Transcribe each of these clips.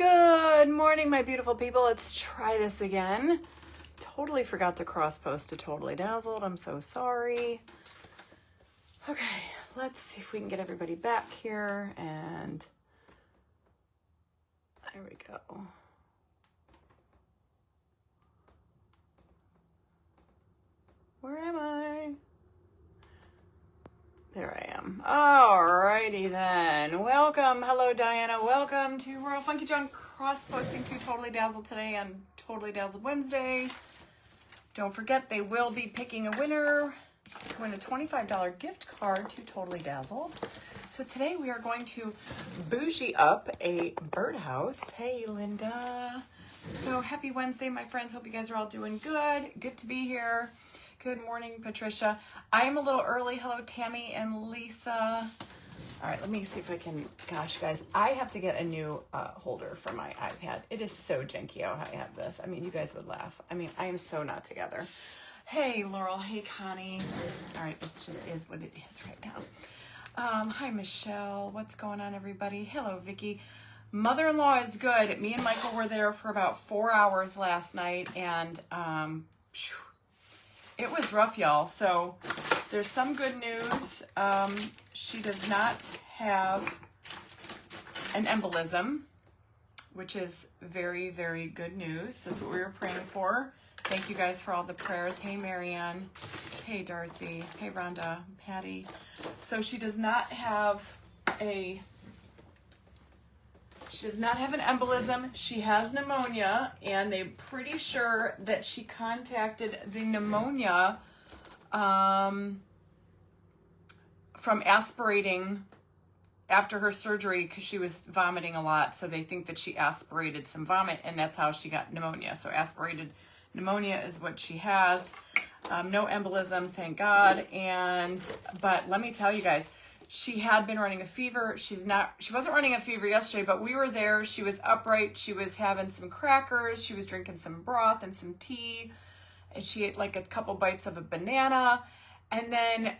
Good morning, my beautiful people. Let's try this again. Totally forgot to cross post to Totally Dazzled. I'm so sorry. Okay, let's see if we can get everybody back here, and there we go. Where am I? There I am. Alrighty then. Welcome. Hello, Diana. Welcome to Royal Funky John cross-posting to Totally Dazzled today on Totally Dazzled Wednesday. Don't forget, they will be picking a winner to win a $25 gift card to Totally Dazzled. So today we are going to bougie up a birdhouse. Hey, Linda. So happy Wednesday, my friends. Hope you guys are all doing good. Good to be here. Good morning, Patricia. I am a little early. Hello, Tammy and Lisa. All right, let me see if I can, gosh, guys, I have to get a new holder for my iPad. It is so janky how I have this. I mean, you guys would laugh. I mean, I am so not together. Hey, Laurel. Hey, Connie. All right, it just is what it is right now. Hi, Michelle. What's going on, everybody? Hello, Vicky. Mother-in-law is good. Me and Michael were there for about 4 hours last night, and it was rough, y'all. So there's some good news. She does not have an embolism, which is very, very good news. That's what we were praying for. Thank you guys for all the prayers. Hey, Marianne. Hey, Darcy. Hey, Rhonda. Patty. So she does not have an embolism. She has pneumonia, and they're pretty sure that she contacted the pneumonia from aspirating after her surgery because she was vomiting a lot. So they think that she aspirated some vomit, and that's how she got pneumonia. So aspirated pneumonia is what she has. No embolism, thank God. But let me tell you guys, she had been running a fever. She wasn't running a fever yesterday, but we were there. She was upright. She was having some crackers. She was drinking some broth and some tea. And she ate like a couple bites of a banana. And then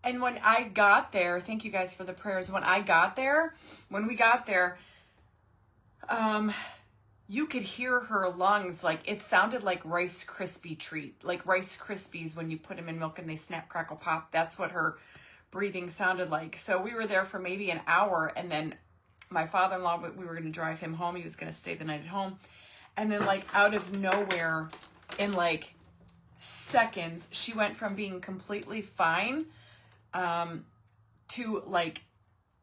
and when I got there, thank you guys for the prayers. When we got there, you could hear her lungs, like it sounded like Rice Krispie treat, like Rice Krispies when you put them in milk and they snap, crackle, pop. That's what her breathing sounded like. So we were there for maybe an hour, and then my father-in-law, we were going to drive him home. He was going to stay the night at home. And then like out of nowhere, in like seconds, she went from being completely fine to like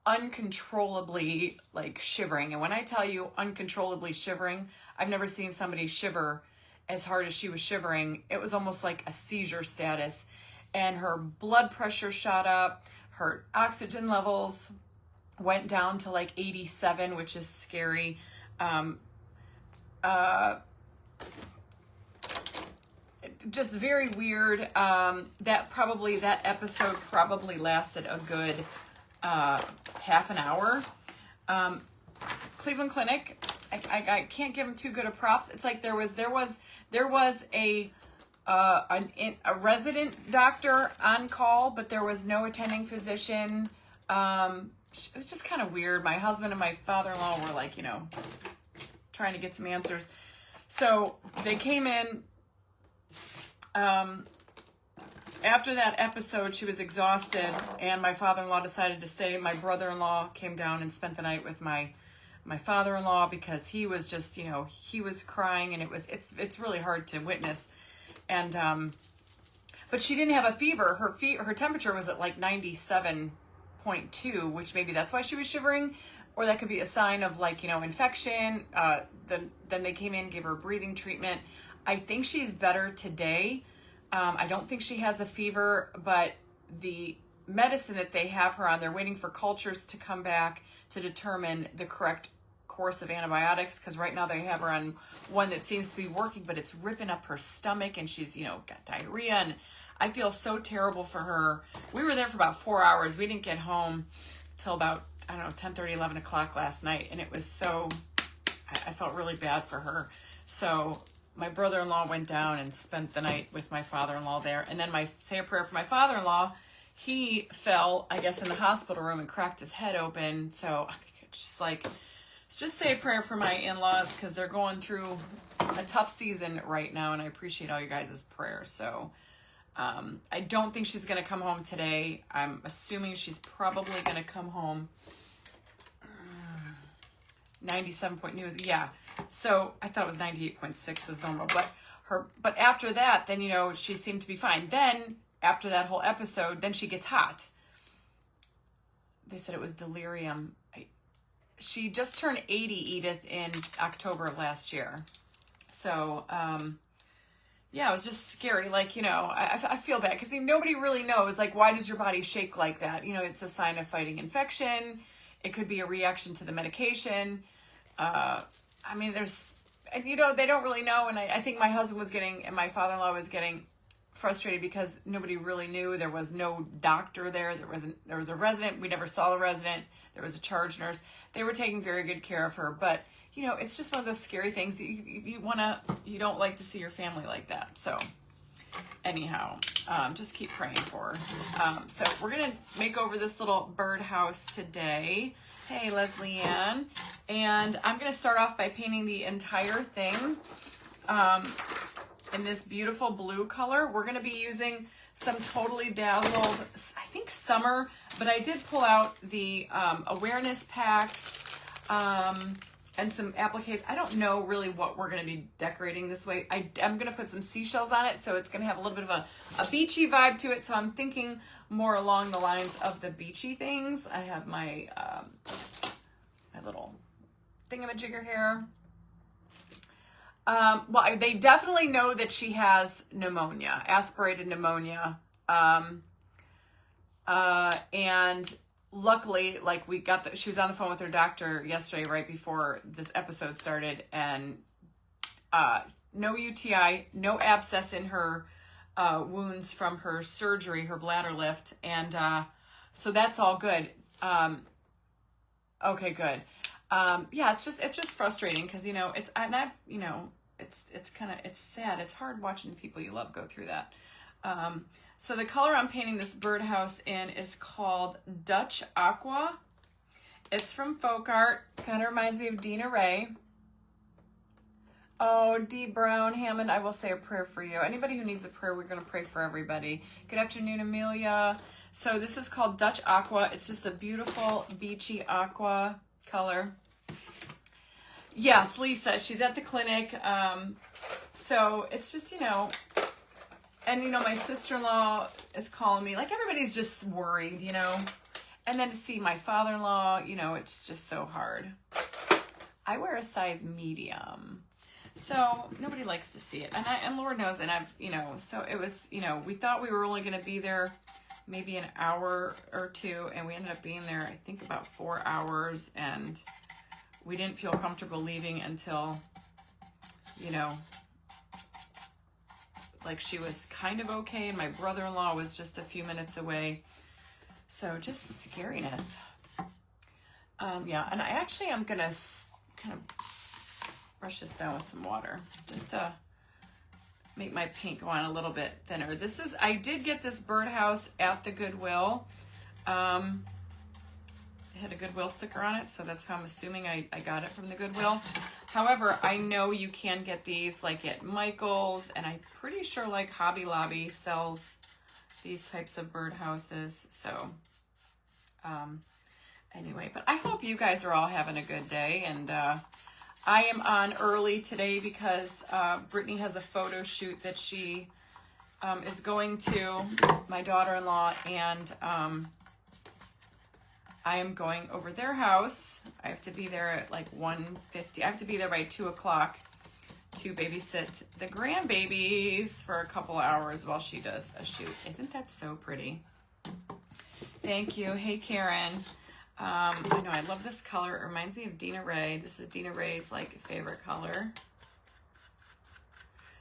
uncontrollably like shivering. And when I tell you uncontrollably shivering, I've never seen somebody shiver as hard as she was shivering. It was almost like a seizure status, and her blood pressure shot up, her oxygen levels went down to like 87, which is scary. Just very weird. That episode probably lasted a good half an hour. Cleveland Clinic, I can't give them too good of props. It's like there was a resident doctor on call, but there was no attending physician. It was just kind of weird. My husband and my father-in-law were like, trying to get some answers. So they came in. After that episode, she was exhausted, and my father-in-law decided to stay. My brother-in-law came down and spent the night with my father-in-law because he was just, he was crying, and it's really hard to witness. And but she didn't have a fever. Her temperature was at like 97.2, which maybe that's why she was shivering, or that could be a sign of like, infection. Then they came in, gave her breathing treatment. I think she's better today. I don't think she has a fever, but the medicine that they have her on, they're waiting for cultures to come back to determine the correct course of antibiotics, because right now they have her on one that seems to be working, but it's ripping up her stomach, and she's, got diarrhea, and I feel so terrible for her. We were there for about 4 hours. We didn't get home till about, 10:30, 11 o'clock last night, and it was so, I felt really bad for her. So my brother-in-law went down and spent the night with my father-in-law there. And then say a prayer for my father-in-law. He fell, I guess, in the hospital room and cracked his head open. So It's just say a prayer for my in-laws because they're going through a tough season right now, and I appreciate all you guys' prayers. So I don't think she's going to come home today. I'm assuming she's probably going to come home 97 point news. Yeah. So I thought it was 98.6 was normal, but after that, then, you know, she seemed to be fine. Then after that whole episode, then she gets hot. They said it was delirium. She just turned 80, Edith, in October of last year. So, yeah, it was just scary. Like, you know, I feel bad because nobody really knows, like, why does your body shake like that? You know, it's a sign of fighting infection. It could be a reaction to the medication. I mean, and, you know, they don't really know. And I think my husband was and my father-in-law was getting frustrated because nobody really knew. There was no doctor there. There was a resident. We never saw the resident. There was a charge nurse. They were taking very good care of her. But, you know, it's just one of those scary things. You don't like to see your family like that. So anyhow, just keep praying for her. So we're going to make over this little birdhouse today. Hey, Leslie Ann. And I'm going to start off by painting the entire thing in this beautiful blue color. We're going to be using some Totally Dazzled, I think summer, but I did pull out the awareness packs and some appliques. I don't know really what we're going to be decorating this way. I'm going to put some seashells on it, so it's going to have a little bit of a beachy vibe to it. So I'm thinking more along the lines of the beachy things. I have my my little thingamajigger here. Well, they definitely know that she has pneumonia, aspirated pneumonia. And luckily, like she was on the phone with her doctor yesterday, right before this episode started, and, no UTI, no abscess in her, wounds from her surgery, her bladder lift. And, so that's all good. Okay, good. Yeah, it's just frustrating because, you know, it's sad. It's hard watching people you love go through that. So the color I'm painting this birdhouse in is called Dutch Aqua. It's from Folk Art. Kind of reminds me of Dina Ray. Oh, D. Brown Hammond, I will say a prayer for you. Anybody who needs a prayer, we're going to pray for everybody. Good afternoon, Amelia. So this is called Dutch Aqua. It's just a beautiful beachy aqua color. Yes, Lisa, she's at the clinic. So it's just, you know, and, you know, my sister-in-law is calling me. Like, everybody's just worried, you know. And then to see my father-in-law, you know, it's just so hard. I wear a size medium. So nobody likes to see it. And Lord knows, and I've, you know, so it was, you know, we thought we were only going to be there maybe an hour or two, and we ended up being there, I think, about 4 hours, and we didn't feel comfortable leaving until, you know, like she was kind of okay, and my brother-in-law was just a few minutes away. So just scariness. Yeah, and I'm going to kind of brush this down with some water just to make my paint go on a little bit thinner. I did get this birdhouse at the Goodwill. It had a Goodwill sticker on it, so that's how I'm assuming I got it from the Goodwill. However, I know you can get these like at Michael's, and I'm pretty sure like Hobby Lobby sells these types of birdhouses. So anyway, but I hope you guys are all having a good day, and I am on early today because Brittany has a photo shoot that she is going to, my daughter-in-law, and I am going over their house. I have to be there at like 1:50. I have to be there by 2 o'clock to babysit the grandbabies for a couple hours while she does a shoot. Isn't that so pretty? Thank you. Hey, Karen. I know I love this color. It reminds me of Dina Ray. This is Dina Ray's like favorite color.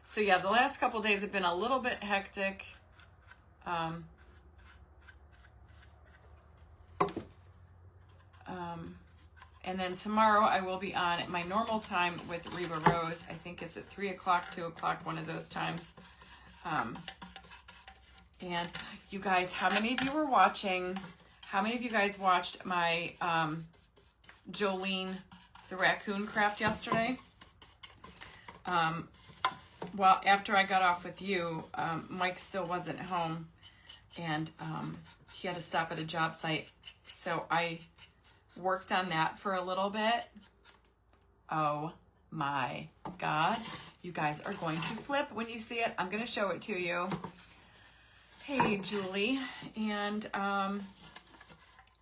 So yeah, the last couple days have been a little bit hectic. And then tomorrow I will be on at my normal time with Reba Rose. I think it's at 3 o'clock, 2 o'clock, one of those times. And you guys, how many of you were watching? How many of you guys watched my Jolene the raccoon craft yesterday. Well, after I got off with you, Mike still wasn't home, and he had to stop at a job site. So I worked on that for a little bit. Oh my God. You guys are going to flip when you see it. I'm going to show it to you. Hey, Julie. And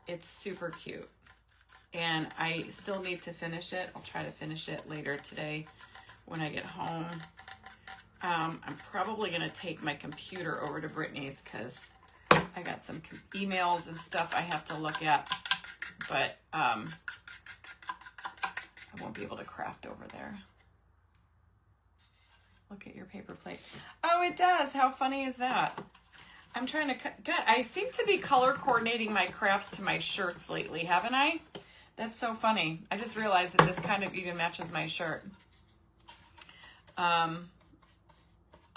it's super cute. And I still need to finish it. I'll try to finish it later today when I get home. I'm probably going to take my computer over to Brittany's because I got some emails and stuff I have to look at. But I won't be able to craft over there. Look at your paper plate. Oh, it does. How funny is that? I'm trying to cut. God, I seem to be color coordinating my crafts to my shirts lately, haven't I? That's so funny. I just realized that this kind of even matches my shirt.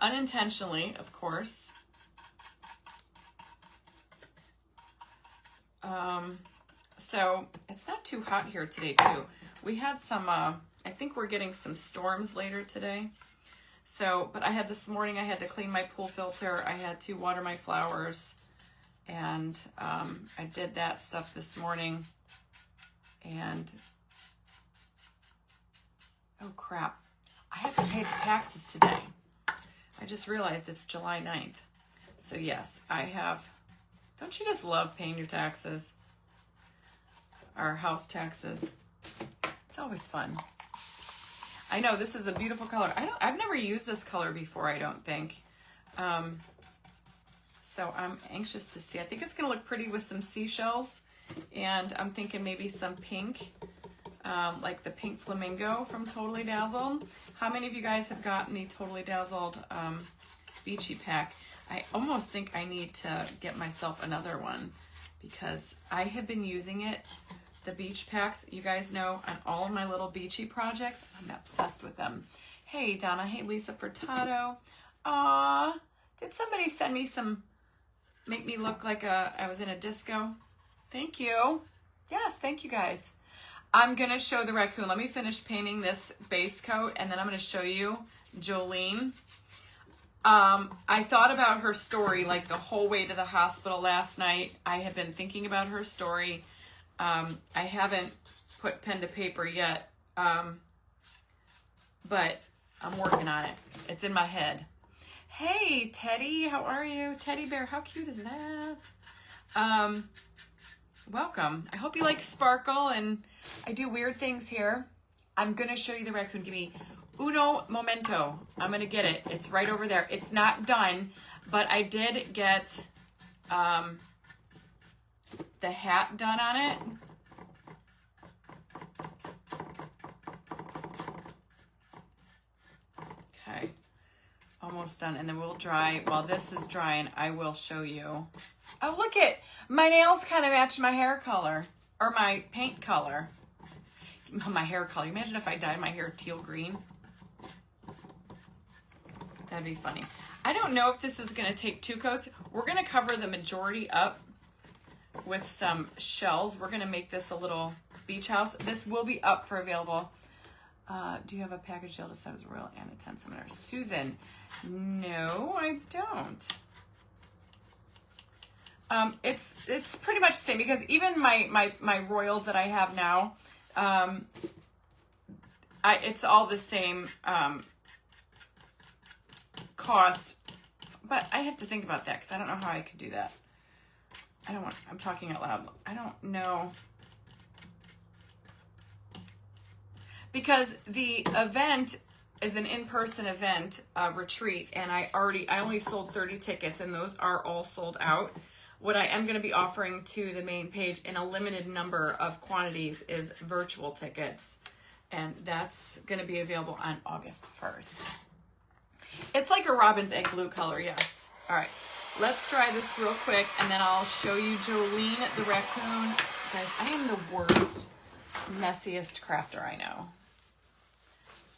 Unintentionally, of course. So it's not too hot here today too. We had some, I think we're getting some storms later today. So, but I had this morning, I had to clean my pool filter. I had to water my flowers, and I did that stuff this morning. And, oh crap, I have to pay the taxes today. I just realized it's July 9th. So yes, I have, don't you just love paying your taxes? Our house taxes. It's always fun. I know this is a beautiful color. I've never used this color before, I don't think. So I'm anxious to see. I think it's gonna look pretty with some seashells. And I'm thinking maybe some pink, like the pink flamingo from Totally Dazzled. How many of you guys have gotten the Totally Dazzled Beachy pack? I almost think I need to get myself another one because I have been using it, the beach packs, you guys know, on all of my little beachy projects. I'm obsessed with them. Hey, Donna. Hey, Lisa Furtado. Aw, did somebody send me some, make me look like I was in a disco? Thank you. Yes, thank you guys. I'm going to show the raccoon. Let me finish painting this base coat, and then I'm going to show you Jolene. I thought about her story like the whole way to the hospital last night. I have been thinking about her story. I haven't put pen to paper yet, but I'm working on it. It's in my head. Hey, Teddy, how are you? Teddy bear, how cute is that? Welcome. I hope you like sparkle, and I do weird things here. I'm going to show you the raccoon. Give me uno momento. I'm going to get it. It's right over there. It's not done, but I did get the hat done on it. Okay. Almost done. And then we'll dry. While this is drying, I will show you. Oh, look it. My nails kind of match my hair color, or my paint color. My hair color. Imagine if I dyed my hair teal green. That'd be funny. I don't know if this is going to take 2 coats. We're going to cover the majority up with some shells. We're going to make this a little beach house. This will be up for available. Do you have a package deal to set as royal and a 10 seminar? Susan, no, I don't. It's pretty much the same because even my royals that I have now, it's all the same cost, but I have to think about that because I don't know how I could do that. I'm talking out loud. I don't know. Because the event is an in-person event, retreat, and I only sold 30 tickets, and those are all sold out. What I am going to be offering to the main page in a limited number of quantities is virtual tickets, and that's going to be available on August 1st. It's like a robin's egg blue color, yes. All right, let's dry this real quick, and then I'll show you Jolene the raccoon. Guys, I am the worst, messiest crafter I know.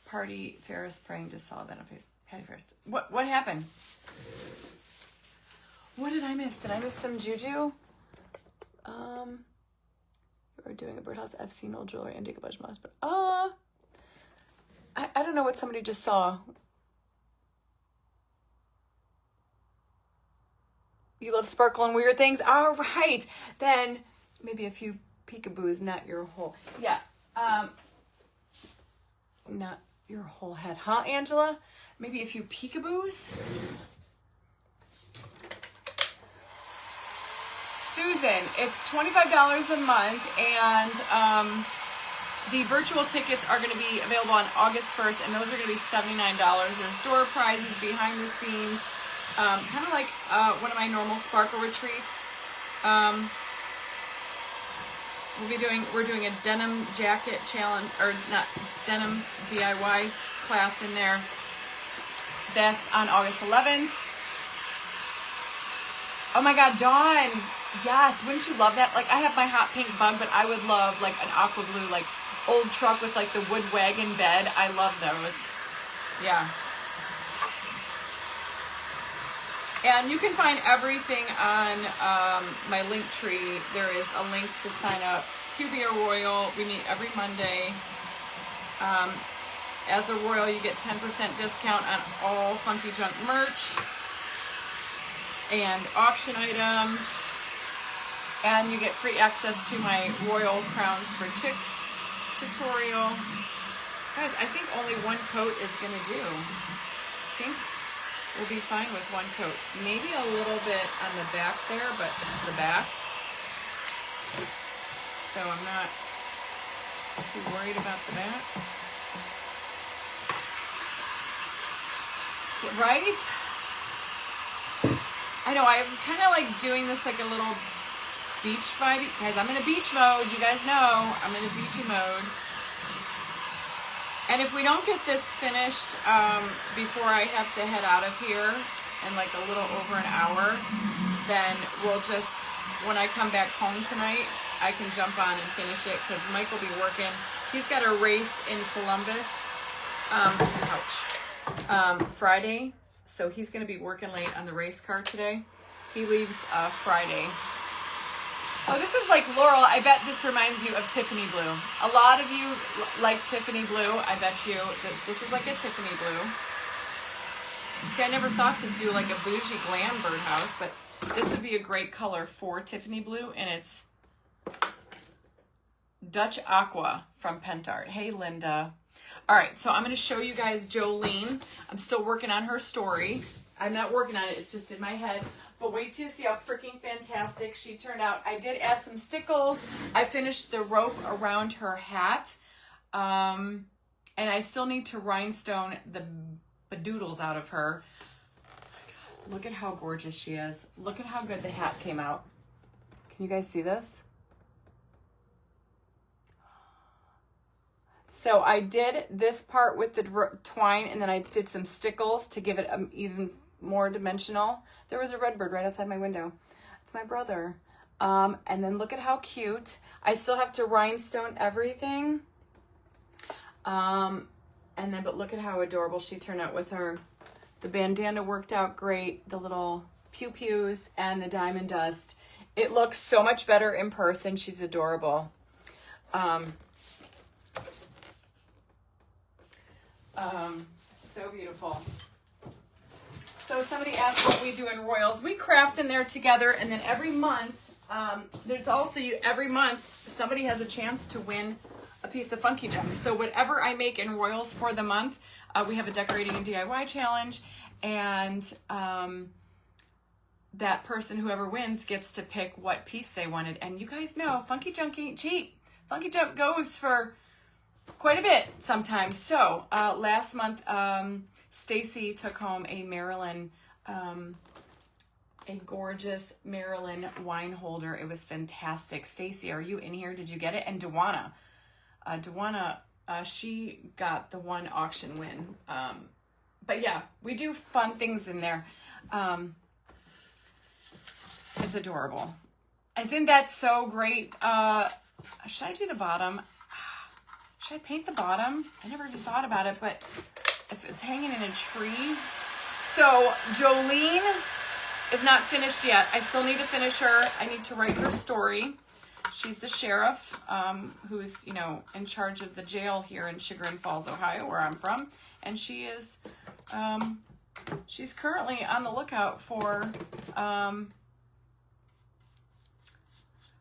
Party Ferris praying just saw that on Facebook. Patty Ferris. What happened? What did I miss? Did I miss some juju? We're doing a Birdhouse FC, no jewelry, and decoupage, but I don't know what somebody just saw. You love sparkle and weird things? All right. Then maybe a few peekaboos, not your whole... Yeah. Not your whole head. Huh, Angela? Maybe a few peekaboos? Susan, it's $25 a month, and the virtual tickets are going to be available on August 1st, and those are going to be $79. There's door prizes, behind the scenes, kind of like one of my normal sparkle retreats. We're doing a denim jacket challenge, or not, denim DIY class in there. That's on August 11th. Oh my God, Dawn. Yes, wouldn't you love that? Like, I have my hot pink bug, but I would love like an aqua blue, like old truck with like the wood wagon bed. I love those. Yeah. And you can find everything on my link tree. There is a link to sign up to be a Royal. We meet every Monday. As a Royal, you get 10% discount on all Funky Junk merch and auction items. And you get free access to my Royal Crowns for Chicks tutorial. Guys, I think only one coat is going to do. I think we'll be fine with one coat. Maybe a little bit on the back there, but it's the back. So I'm not too worried about the back. Right? I know, I'm kind of like doing this like a little beach vibe. Guys, I'm in a beach mode. You guys know I'm in a beachy mode. And if we don't get this finished before I have to head out of here in like a little over an hour, then we'll just, when I come back home tonight, I can jump on and finish it because Mike will be working. He's got a race in Columbus, Friday. So he's going to be working late on the race car today. He leaves Friday. Oh, this is like Laurel. I bet this reminds you of Tiffany blue. A lot of you like Tiffany blue. I bet you that this is like a Tiffany blue. See, I never thought to do like a bougie glam birdhouse, but this would be a great color for Tiffany blue, and it's Dutch Aqua from Pentart. Hey, Linda. All right, so I'm going to show you guys Jolene. I'm still working on her story. I'm not working on it. It's just in my head. But wait till you see how freaking fantastic she turned out. I did add some stickles. I finished the rope around her hat. And I still need to rhinestone the bedoodles out of her. Look at how gorgeous she is. Look at how good the hat came out. Can you guys see this? So I did this part with the twine, and then I did some stickles to give it even more dimensional. There was a redbird right outside my window. It's my brother. And then look at how cute. I still have to rhinestone everything. But look at how adorable she turned out with her. The bandana worked out great. The little pew-pews and the diamond dust. It looks so much better in person. She's adorable. So beautiful. So somebody asked what we do in Royals. We craft in there together, and then every month, there's also every month somebody has a chance to win a piece of Funky Junk. So whatever I make in Royals for the month, we have a decorating and DIY challenge, and that person, whoever wins, gets to pick what piece they wanted. And you guys know, Funky Junk ain't cheap. Funky Junk goes for quite a bit sometimes. So last month, Stacy took home a Maryland, a gorgeous Maryland wine holder. It was fantastic. Stacy, are you in here? Did you get it? And Dewana, she got the one auction win. But yeah, we do fun things in there. It's adorable. Isn't that so great? Should I do the bottom? Should I paint the bottom? I never even thought about it, but if it's hanging in a tree. So Jolene is not finished yet. I still need to finish her. I need to write her story. She's the sheriff, who's, you know, in charge of the jail here in Chagrin Falls, Ohio, where I'm from. And she is, she's currently on the lookout for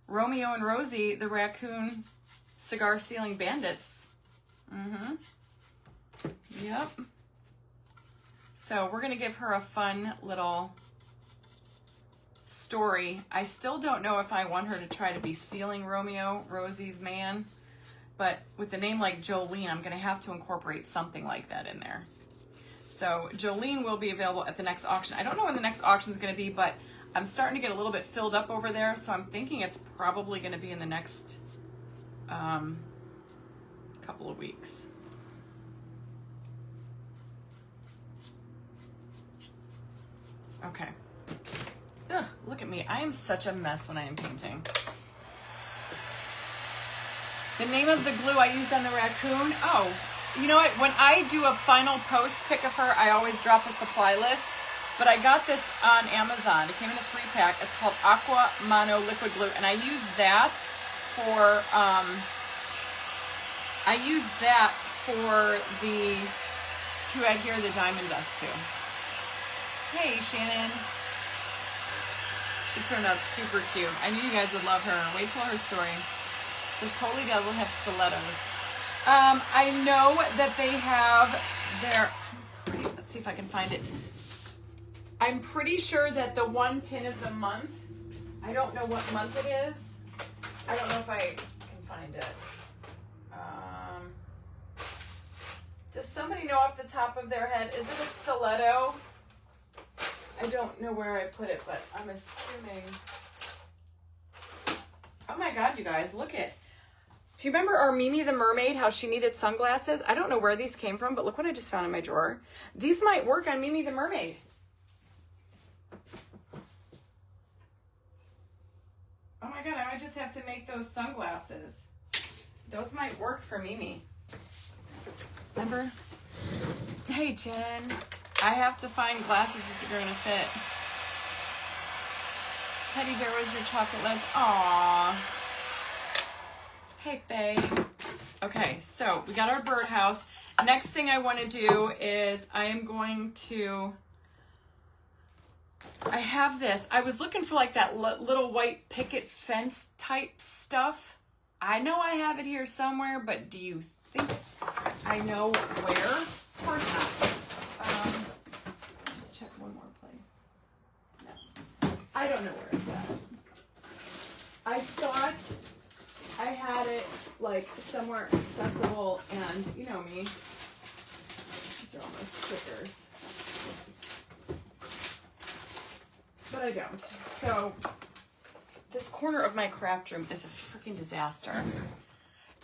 Romeo and Rosie, the raccoon cigar-stealing bandits. Yep. So we're going to give her a fun little story. I still don't know if I want her to try to be stealing Romeo, Rosie's man, but with a name like Jolene, I'm going to have to incorporate something like that in there. So Jolene will be available at the next auction. I don't know when the next auction is going to be, but I'm starting to get a little bit filled up over there, so I'm thinking it's probably going to be in the next couple of weeks. Okay. Ugh, look at me. I am such a mess when I am painting. The name of the glue I used on the raccoon. Oh, you know what? When I do a final post pic of her, I always drop a supply list. But I got this on Amazon. It came in a 3-pack. It's called Aqua Mono Liquid Glue. And I use that for, to adhere the diamond dust to. Hey, Shannon. She turned out super cute. I knew you guys would love her. Wait till her story. Does Totally Dazzle have stilettos? I know that they have their, let's see if I can find it. I'm pretty sure that the one pin of the month, I don't know what month it is. I don't know if I can find it. Does somebody know off the top of their head, is it a stiletto? I don't know where I put it, but I'm assuming. Oh my God, you guys, look it. Do you remember our Mimi the mermaid, how she needed sunglasses? I don't know where these came from, but look what I just found in my drawer. These might work on Mimi the mermaid. Oh my God, I might just have to make those sunglasses. Those might work for Mimi. Remember? Hey, Jen. I have to find glasses that are gonna fit. Teddy bear, was your chocolate lens? Aww. Hey, babe. Okay, so we got our birdhouse. Next thing I want to do is I am going to. I have this. I was looking for like that little white picket fence type stuff. I know I have it here somewhere, but do you think I know where? Of course not. Just check one more place. No. I don't know where it's at. I thought I had it like somewhere accessible, and you know me. These are all my stickers. But I don't. So this corner of my craft room is a freaking disaster.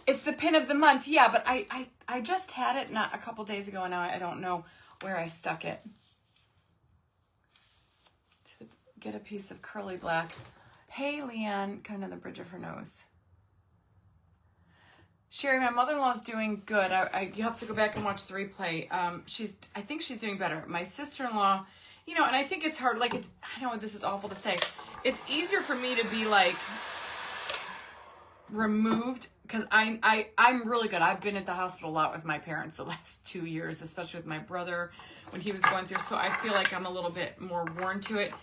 It's the pin of the month, yeah, but I just had it not a couple days ago, and now I don't know where I stuck it. To get a piece of curly black. Hey, Leanne, kind of the bridge of her nose. Sherry, my mother-in-law's doing good. You have to go back and watch the replay. I think she's doing better. My sister-in-law, you know, and I think it's hard, like I know this is awful to say. It's easier for me to be like removed because I'm really good. I've been at the hospital a lot with my parents the last 2 years, especially with my brother when he was going through. So I feel like I'm a little bit more worn to it.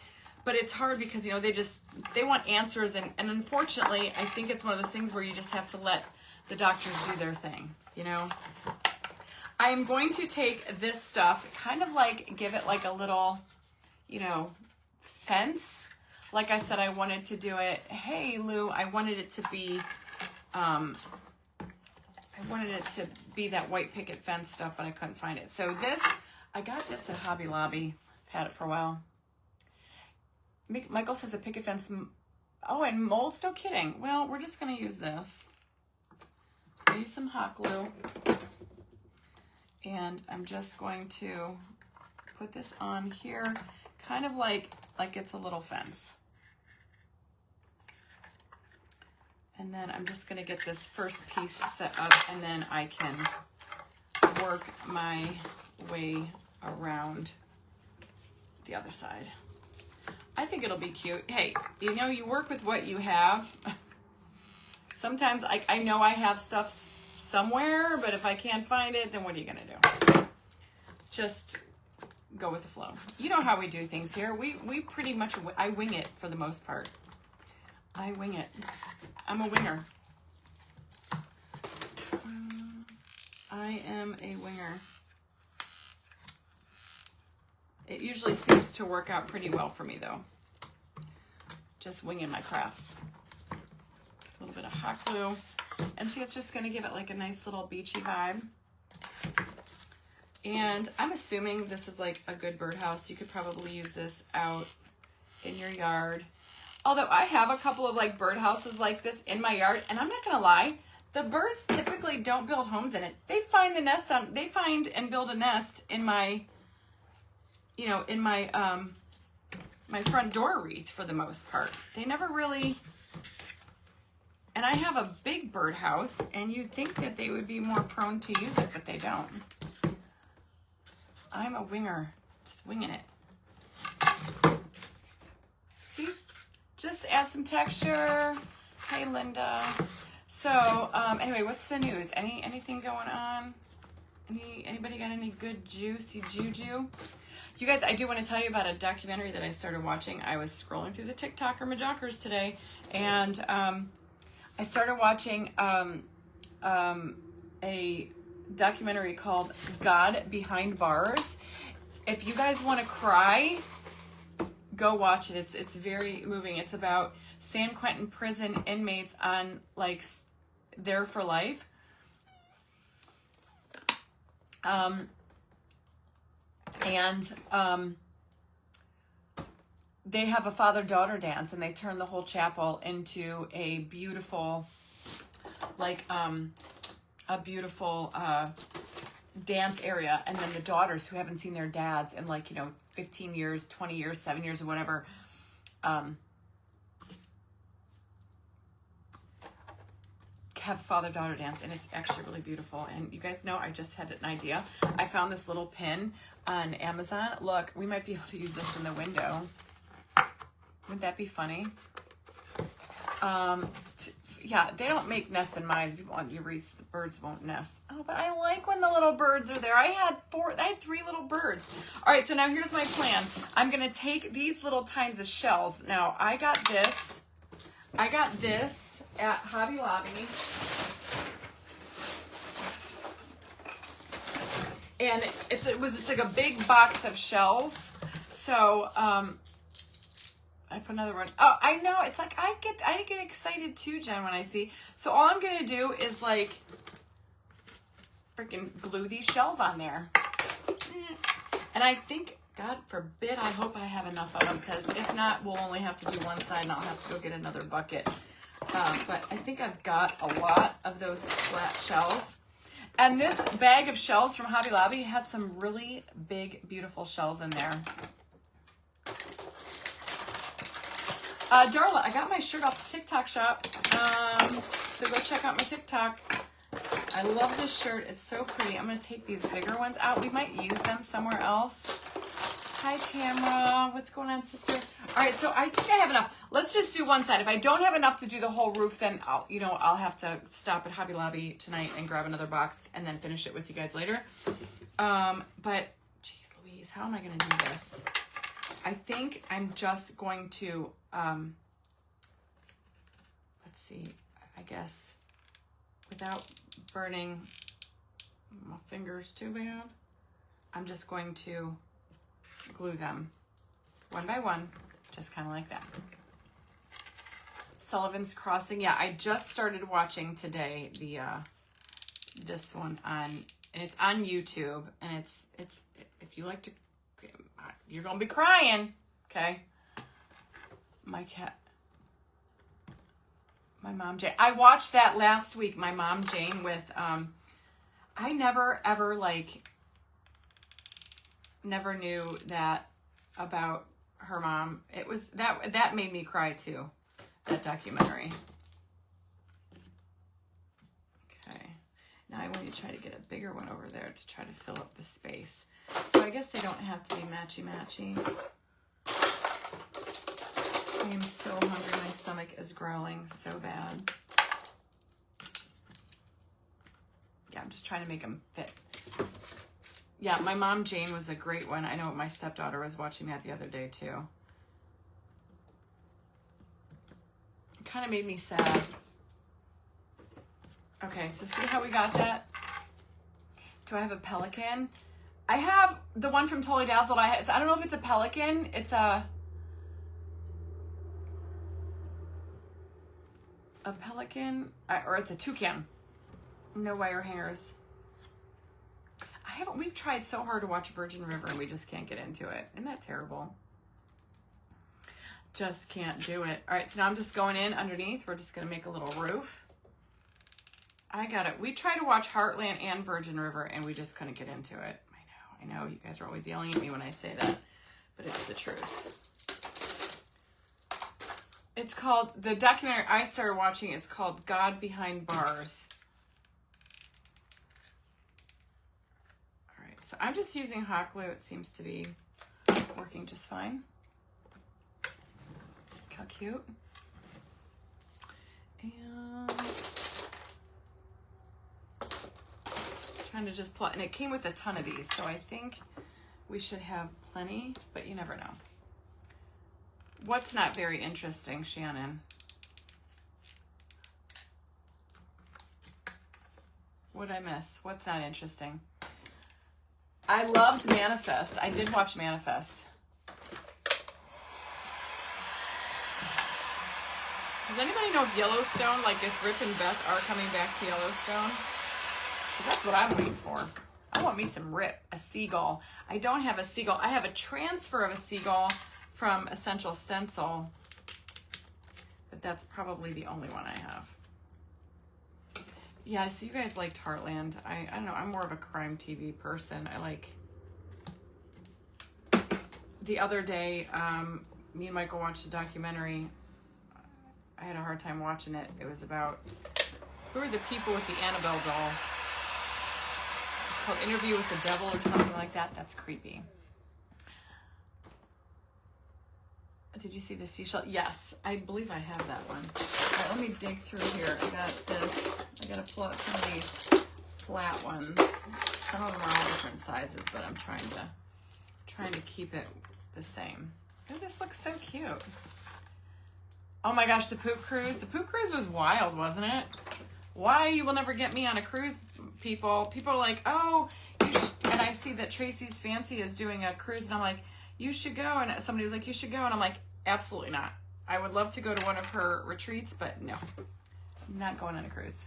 But it's hard because, you know, they want answers. And unfortunately, I think it's one of those things where you just have to let the doctors do their thing, you know. I'm going to take this stuff, kind of like give it like a little, you know, fence. Like I said, I wanted to do it. Hey, Lou, I wanted it to be, that white picket fence stuff, but I couldn't find it. So this, I got this at Hobby Lobby. I've had it for a while. Michael says a picket fence. Oh, and molds? No kidding. Well, we're just going to use this. So use some hot glue. And I'm just going to put this on here, kind of like it's a little fence. And then I'm just gonna get this first piece set up, and then I can work my way around the other side. I think it'll be cute. Hey, you know, you work with what you have. sometimes I know I have stuff somewhere, but if I can't find it, then what are you gonna do? Just go with the flow. You know how we do things here. We pretty much, I wing it for the most part. I wing it. I'm a winger. I am a winger. It usually seems to work out pretty well for me though. Just winging my crafts. A little bit of hot glue. And see, it's just gonna give it like a nice little beachy vibe. And I'm assuming this is like a good birdhouse. You could probably use this out in your yard. Although I have a couple of like birdhouses like this in my yard, and I'm not gonna lie, the birds typically don't build homes in it. They find they find and build a nest in my, you know, in my my front door wreath for the most part. They never really, and I have a big birdhouse, and you'd think that they would be more prone to use it, but they don't. I'm a winger, just winging it. See, just add some texture. Hey, Linda. So, anyway, what's the news? Anything going on? Anybody got any good juicy juju? You guys, I do want to tell you about a documentary that I started watching. I was scrolling through the TikToker Majockers today, and I started watching a documentary called God Behind Bars. If you guys want to cry, go watch it. It's very moving. It's about San Quentin prison inmates on like there for life. They have a father-daughter dance, and they turn the whole chapel into a beautiful, like a beautiful dance area. And then the daughters who haven't seen their dads in like, you know, 15 years, 20 years, 7 years or whatever, have father-daughter dance, and it's actually really beautiful. And you guys know I just had an idea. I found this little pin on Amazon. Look, we might be able to use this in the window. Wouldn't that be funny? Yeah, they don't make nests in mines. If you want your wreaths, the birds won't nest. Oh, but I like when the little birds are there. I had 3 little birds. All right, so now here's my plan. I'm gonna take these little tines of shells. Now I got this at Hobby Lobby. And it was just like a big box of shells. So I put another one. Oh, I know. It's like I get excited too, Jen, when I see. So all I'm gonna do is like freaking glue these shells on there. And I think, God forbid, I hope I have enough of them, because if not, we'll only have to do one side, and I'll have to go get another bucket. But I think I've got a lot of those flat shells. And this bag of shells from Hobby Lobby had some really big, beautiful shells in there. Darla, I got my shirt off the TikTok shop. So go check out my TikTok. I love this shirt. It's so pretty. I'm going to take these bigger ones out. We might use them somewhere else. Hi, Tamara. What's going on, sister? All right, so I think I have enough. Let's just do one side. If I don't have enough to do the whole roof, then I'll have to stop at Hobby Lobby tonight and grab another box and then finish it with you guys later. But, geez Louise, how am I going to do this? I think I'm just going to, let's see, I guess, without burning my fingers too bad, I'm just going to glue them one by one, just kind of like that. Sullivan's Crossing. Yeah, I just started watching today the this one on, and it's on YouTube, and it's if you like to, you're gonna be crying, okay? My cat, my mom Jane. I watched that last week. My mom Jane with I never ever never knew that about her mom. It was that made me cry too, that documentary. Okay, now I want to try to get a bigger one over there to try to fill up the space. So I guess they don't have to be matchy-matchy. I am so hungry. My stomach is growling so bad. Yeah, I'm just trying to make them fit. Yeah, my mom Jane was a great one. I know my stepdaughter was watching that the other day too. It kind of made me sad. Okay, so see how we got that? Do I have a pelican? I have the one from Totally Dazzled. I don't know if it's a pelican. It's a pelican, or it's a toucan. No wire hangers. We've tried so hard to watch Virgin River and we just can't get into it. Isn't that terrible? Just can't do it. All right, so now I'm just going in underneath. We're just gonna make a little roof. I got it. We tried to watch Heartland and Virgin River and we just couldn't get into it. I know, you guys are always yelling at me when I say that, but it's the truth. It's called, the documentary I started watching, it's called God Behind Bars. All right, so I'm just using hot glue. It seems to be working just fine. Look how cute. And trying to just plot, and it came with a ton of these, so I think we should have plenty, but you never know. What's not very interesting, Shannon? What'd I miss? What's not interesting? I loved Manifest. I did watch Manifest. Does anybody know if Yellowstone, like if Rip and Beth are coming back to Yellowstone? That's what I'm waiting for. I want me some Rip, a seagull. I don't have a seagull. I have a transfer of a seagull from Essential Stencil, but that's probably the only one I have. Yeah, so you guys liked Heartland. I don't know, I'm more of a crime TV person. I like, the other day, me and Michael watched a documentary. I had a hard time watching it. It was about, who are the people with the Annabelle doll? Called Interview with the Devil or something like that. That's creepy. Did you see the seashell? Yes, I believe I have that one. All right, let me dig through here. I got this. I gotta pull out some of these flat ones. Some of them are all different sizes, but I'm trying to keep it the same. Oh, this looks so cute. Oh my gosh, the poop cruise. The poop cruise was wild, wasn't it? Why you will never get me on a cruise, people. People are like, oh, you should, and I see that Tracy's Fancy is doing a cruise, and I'm like, you should go. And somebody was like, you should go. And I'm like, absolutely not. I would love to go to one of her retreats, but no, I'm not going on a cruise.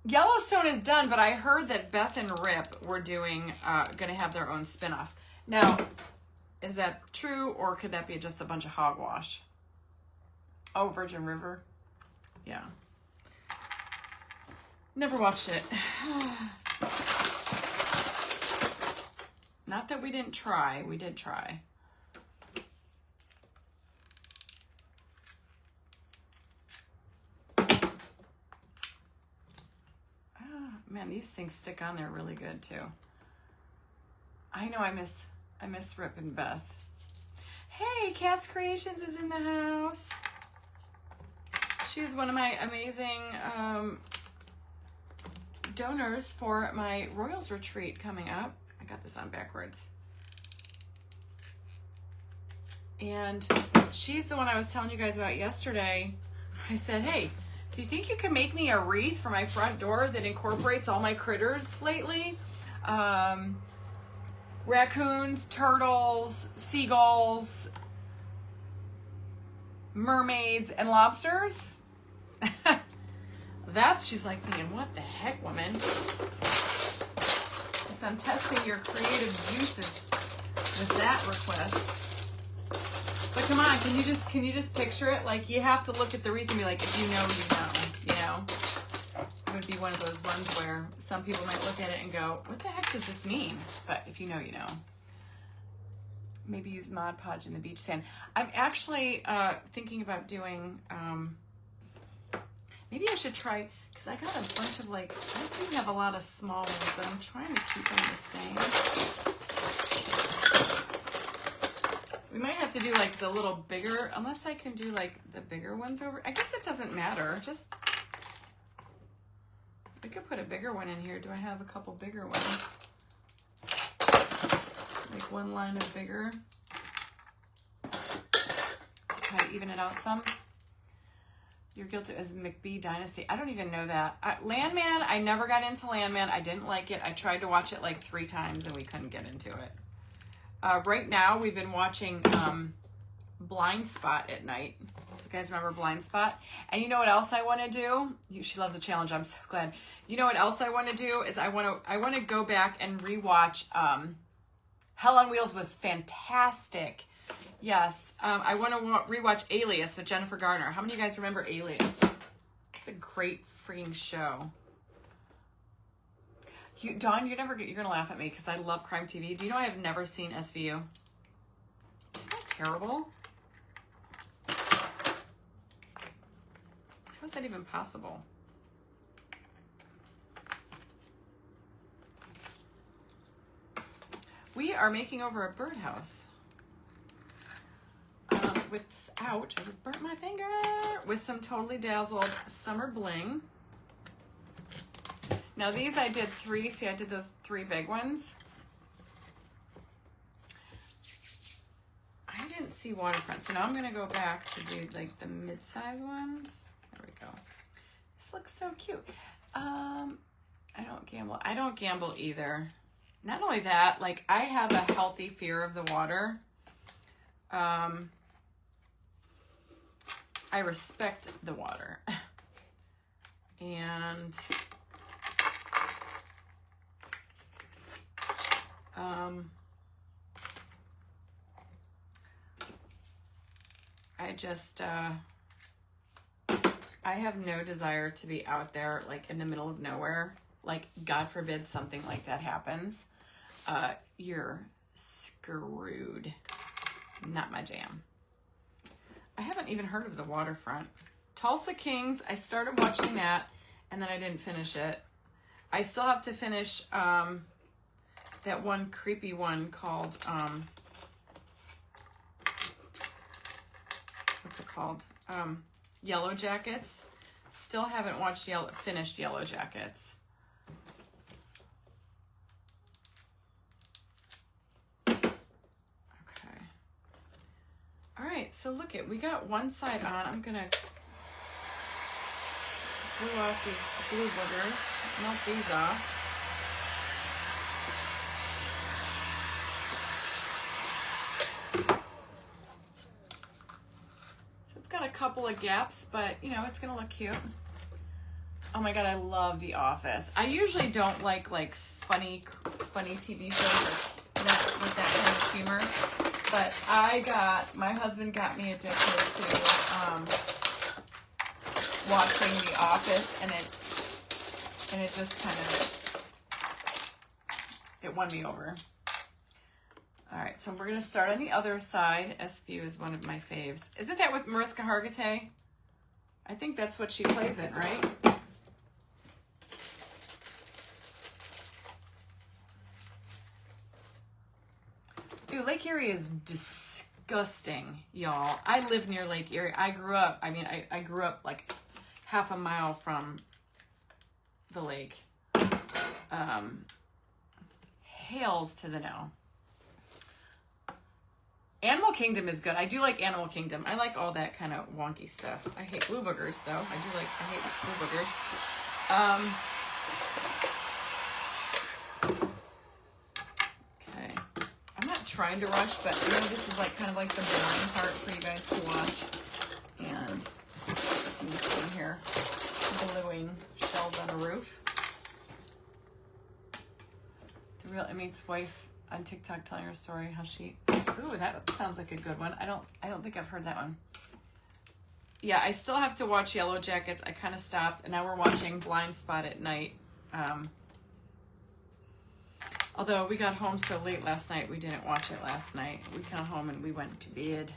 Yellowstone is done, but I heard that Beth and Rip were doing, going to have their own spinoff. Now, is that true, or could that be just a bunch of hogwash? Oh, Virgin River. Yeah. Never watched it. Not that we didn't try. We did try. Man, these things stick on there really good too. I know I miss Rip and Beth. Hey, Cass Creations is in the house. She's one of my amazing donors for my Royals retreat coming up. I got this on backwards. And she's the one I was telling you guys about yesterday. I said, hey, do you think you can make me a wreath for my front door that incorporates all my critters lately? Raccoons, turtles, seagulls, mermaids, and lobsters? She's like thinking, what the heck, woman? So I'm testing your creative juices with that request. But come on, can you just picture it? Like, you have to look at the wreath and be like, if you know, you know. It would be one of those ones where some people might look at it and go, what the heck does this mean? But if you know, you know. Maybe use Mod Podge in the beach sand. I'm actually thinking about doing, maybe I should try, because I got a bunch of like, I do have a lot of small ones, but I'm trying to keep them the same. We might have to do like the little bigger, unless I can do like the bigger ones over. I guess it doesn't matter. Just, I could put a bigger one in here. Do I have a couple bigger ones? Like one line of bigger. Try to even it out some. You're guilty as McBee Dynasty. I don't even know that. Landman, I never got into Landman. I didn't like it. I tried to watch it like 3 times and we couldn't get into it. Right now, we've been watching Blind Spot at night. You guys remember Blind Spot? And you know what else I want to do? She loves a challenge. I'm so glad. You know what else I want to do is I want to go back and rewatch. Hell on Wheels was fantastic. Yes, I want to rewatch Alias with Jennifer Garner. How many of you guys remember Alias? It's a great freaking show. Dawn, you're gonna laugh at me because I love crime TV. Do you know I have never seen SVU? Isn't that terrible? How is that even possible? We are making over a birdhouse. With, ouch, I just burnt my finger, with some Totally Dazzled Summer Bling. Now these I did 3, see I did those 3 big ones. I didn't see waterfront, so now I'm gonna go back to do like the mid-size ones. There we go. This looks so cute. I don't gamble either. Not only that, like I have a healthy fear of the water. I respect the water. And I just I have no desire to be out there like in the middle of nowhere. Like God forbid something like that happens. You're screwed. Not my jam. I haven't even heard of the waterfront. Tulsa Kings, I started watching that and then I didn't finish it. I still have to finish that one creepy one called, what's it called? Yellow Jackets. Still haven't watched finished Yellow Jackets. All right, so look it, we got one side on. I'm gonna glue off these glue boogers, melt these off. So it's got a couple of gaps, but you know, it's gonna look cute. Oh my God, I love The Office. I usually don't like funny TV shows with that kind of humor. But my husband got me addicted to watching The Office, and it just kind of, it won me over. All right, so we're gonna start on the other side. SVU is one of my faves. Isn't that with Mariska Hargitay? I think that's what she plays in, right? Dude, Lake Erie is disgusting, y'all. I live near Lake Erie. I grew up like half a mile from the lake. Hails to the no. Animal Kingdom is good. I do like Animal Kingdom. I like all that kind of wonky stuff. I hate blue boogers though. I hate blue boogers. Trying to rush, but you know this is like kind of like the boring part for you guys to watch. And I'm just in here gluing shelves on a roof. The Real Inmate's wife on TikTok telling her story how she. Ooh, that sounds like a good one. I don't think I've heard that one. Yeah, I still have to watch Yellow Jackets. I kind of stopped, and now we're watching Blind Spot at night. Although we got home so late last night, we didn't watch it last night. We got home and we went to bed.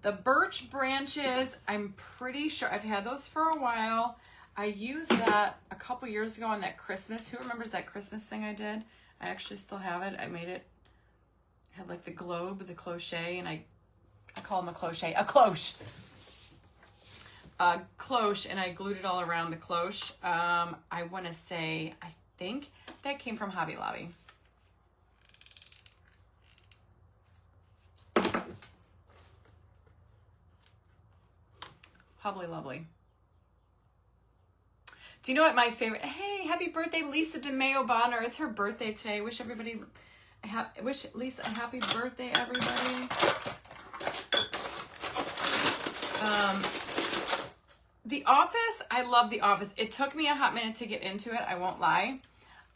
The birch branches, I'm pretty sure I've had those for a while. I used that a couple years ago on that Christmas. Who remembers that Christmas thing I did? I actually still have it. I made it. I had like the globe, the cloche, and I call them a cloche, a cloche. cloche, and I glued it all around the cloche. I want to say, I think that came from Hobby Lobby. Probably lovely. Do you know what my favorite? Hey, happy birthday, Lisa DeMayo Bonner. It's her birthday today. Wish Lisa a happy birthday, everybody. The Office, I love The Office. It took me a hot minute to get into it, I won't lie.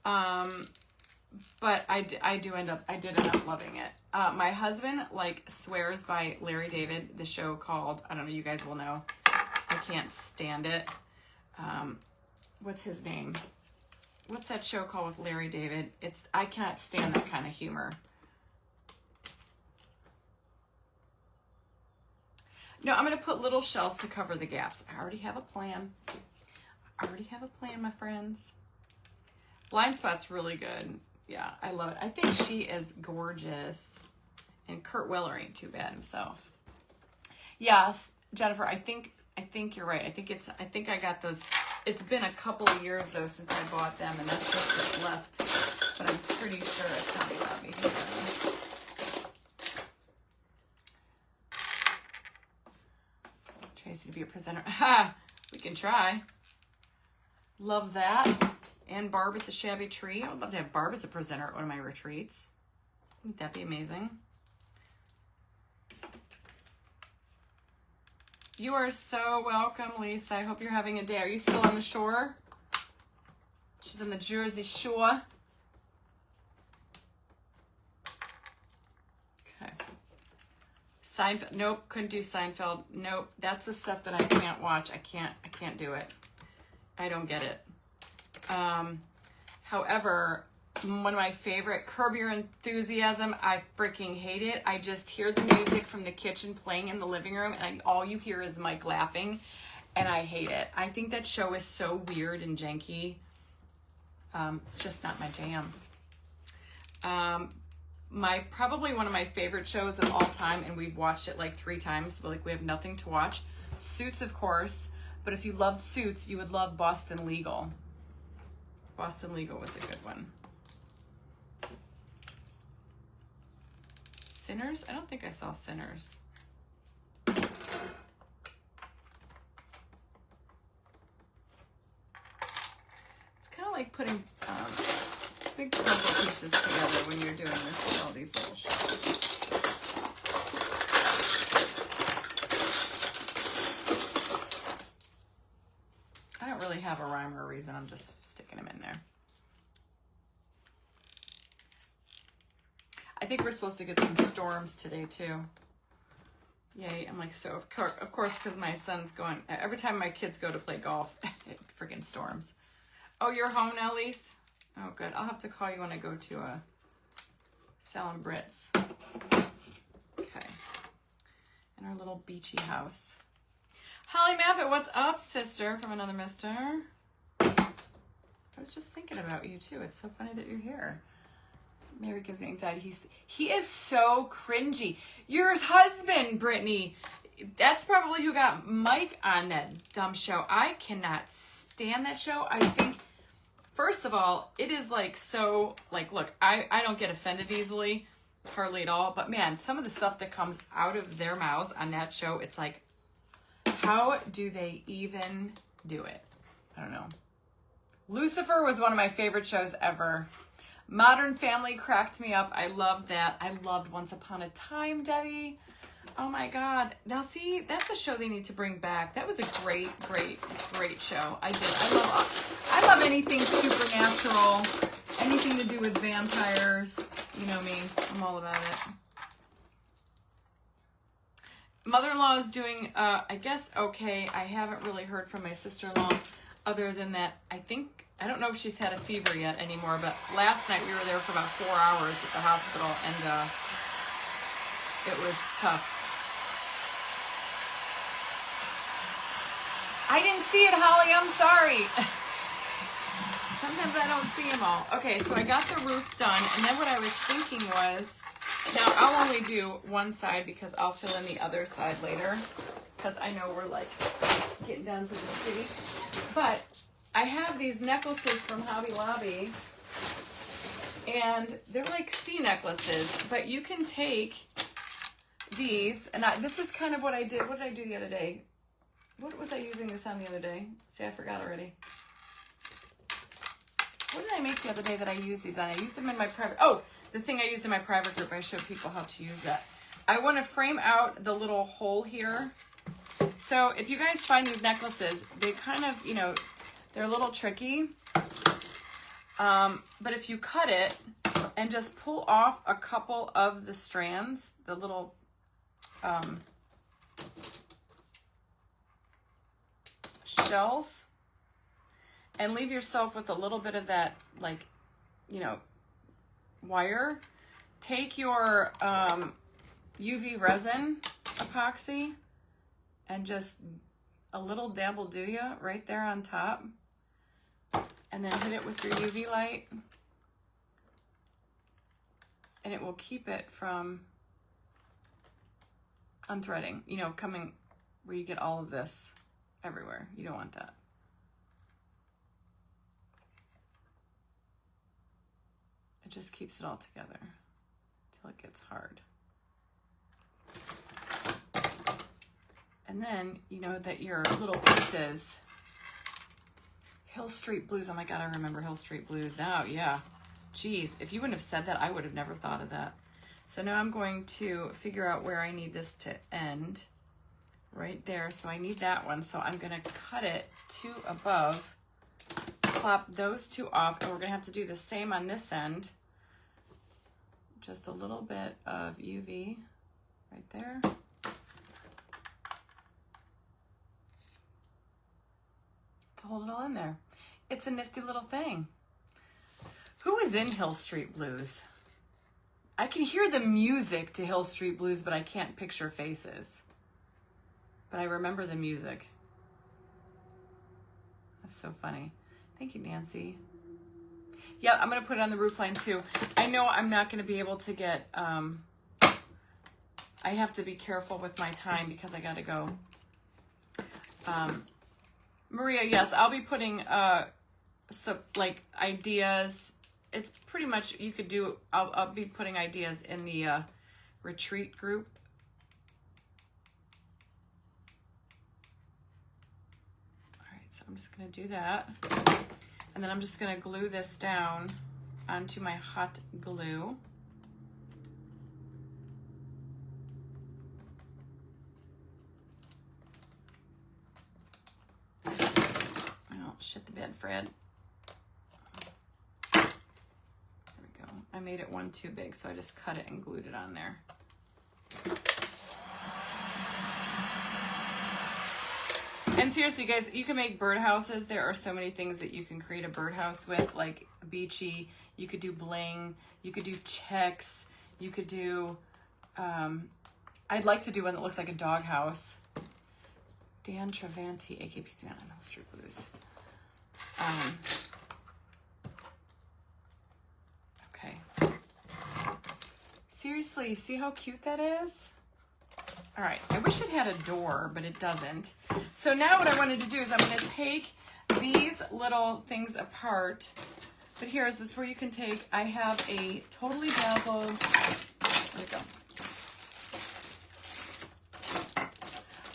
But I did end up loving it. My husband like swears by Larry David, the show called, I don't know, you guys will know. I can't stand it. What's his name? What's that show called with Larry David? I cannot stand that kind of humor. No, I'm going to put little shells to cover the gaps. I already have a plan. My friends. Blind Spot's really good. Yeah, I love it. I think she is gorgeous. And Kurt Weller ain't too bad himself. Yes, Jennifer, I think you're right. I think I got those. It's been a couple of years though since I bought them, and that's just what's left. But I'm pretty sure it's Hobby Lobby. Tracy to be a presenter. Ha! We can try. Love that. And Barb at the Shabby Tree. I would love to have Barb as a presenter at one of my retreats. Wouldn't that be amazing? You are so welcome, Lisa. I hope you're having a day. Are you still on the shore? She's on the Jersey Shore. Okay. Seinfeld. Nope, couldn't do Seinfeld. Nope, that's the stuff that I can't watch. I can't do it. I don't get it. However, one of my favorite, Curb Your Enthusiasm, I freaking hate it. I just hear the music from the kitchen playing in the living room, and all you hear is Mike laughing, and I hate it. I think that show is so weird and janky. It's just not my jams. Probably one of my favorite shows of all time, and we've watched it like 3 times, but like we have nothing to watch. Suits, of course, but if you loved Suits, you would love Boston Legal. Boston Legal was a good one. Sinners? I don't think I saw Sinners. It's kind of like putting big puzzle pieces together when you're doing this with all these little shells. I don't really have a rhyme or a reason. I'm just sticking them in there. I think we're supposed to get some storms today too. Yay, I'm like, so of course, because my son's going, every time my kids go to play golf, it friggin' storms. Oh, you're home now, Lise? Oh, good. I'll have to call you when I go to Sal and Britt's. Okay. In our little beachy house. Holly Maffett, what's up, sister? From another mister. I was just thinking about you too. It's so funny that you're here. Mary gives me anxiety. He is so cringy. Your husband, Brittany. That's probably who got Mike on that dumb show. I cannot stand that show. I think, first of all, it is like so, like, look, I don't get offended easily, hardly at all. But man, some of the stuff that comes out of their mouths on that show, it's like, how do they even do it? I don't know. Lucifer was one of my favorite shows ever. Modern Family cracked me up. I loved that. I loved Once Upon a Time, Debbie. Oh my God. Now see, that's a show they need to bring back. That was a great, great, great show. I love anything supernatural, anything to do with vampires. You know me. I'm all about it. Mother-in-law is doing, I guess, okay. I haven't really heard from my sister-in-law other than that. I don't know if she's had a fever yet anymore, but last night we were there for about 4 hours at the hospital, and it was tough. I didn't see it, Holly. I'm sorry. Sometimes I don't see them all. Okay, so I got the roof done, and then what I was thinking was, now I'll only do one side because I'll fill in the other side later, because I know we're like getting down to the kitty. But I have these necklaces from Hobby Lobby, and they're like sea necklaces, but you can take these, and this is kind of what I did. What did I do the other day? What was I using this on the other day? See, I forgot already. What did I make the other day that I used these on? I used them in my private, oh, the thing I used in my private group. I showed people how to use that. I want to frame out the little hole here. So if you guys find these necklaces, they kind of, you know, they're a little tricky. But if you cut it and just pull off a couple of the strands, the little shells, and leave yourself with a little bit of that, like, you know, wire. Take your UV resin epoxy and just a little dabble do ya right there on top, and then hit it with your UV light, and it will keep it from unthreading, you know, coming where you get all of this everywhere. You don't want that. It just keeps it all together until it gets hard. And then you know that your little pieces, Hill Street Blues. Oh my God, I remember Hill Street Blues now. Yeah. Geez, if you wouldn't have said that, I would have never thought of that. So now I'm going to figure out where I need this to end. Right there. So I need that one. So I'm going to cut it to above, plop those two off, and we're going to have to do the same on this end. Just a little bit of UV right there. To hold it all in there. It's a nifty little thing. Who is in Hill Street Blues? I can hear the music to Hill Street Blues, but I can't picture faces. But I remember the music. That's so funny. Thank you, Nancy. Yeah, I'm going to put it on the roof line too. I know I'm not going to be able to get, I have to be careful with my time because I got to go. Maria, yes, I'll be putting, some, like, ideas. It's pretty much, you could do, I'll be putting ideas in the retreat group. All right, so I'm just going to do that. And then I'm just going to glue this down onto my hot glue. Oh, shit the bed, Fred. There we go. I made it one too big, so I just cut it and glued it on there. And seriously, guys, you can make birdhouses. There are so many things that you can create a birdhouse with, like beachy. You could do bling. You could do checks. You could do, I'd like to do one that looks like a doghouse. Dan Travanti, AKP Man on Hill Street Blues. Okay. Seriously, see how cute that is? All right, I wish it had a door, but it doesn't. So now what I wanted to do is I'm going to take these little things apart. But here is this where you can take, I have a totally dazzled, where'd it go?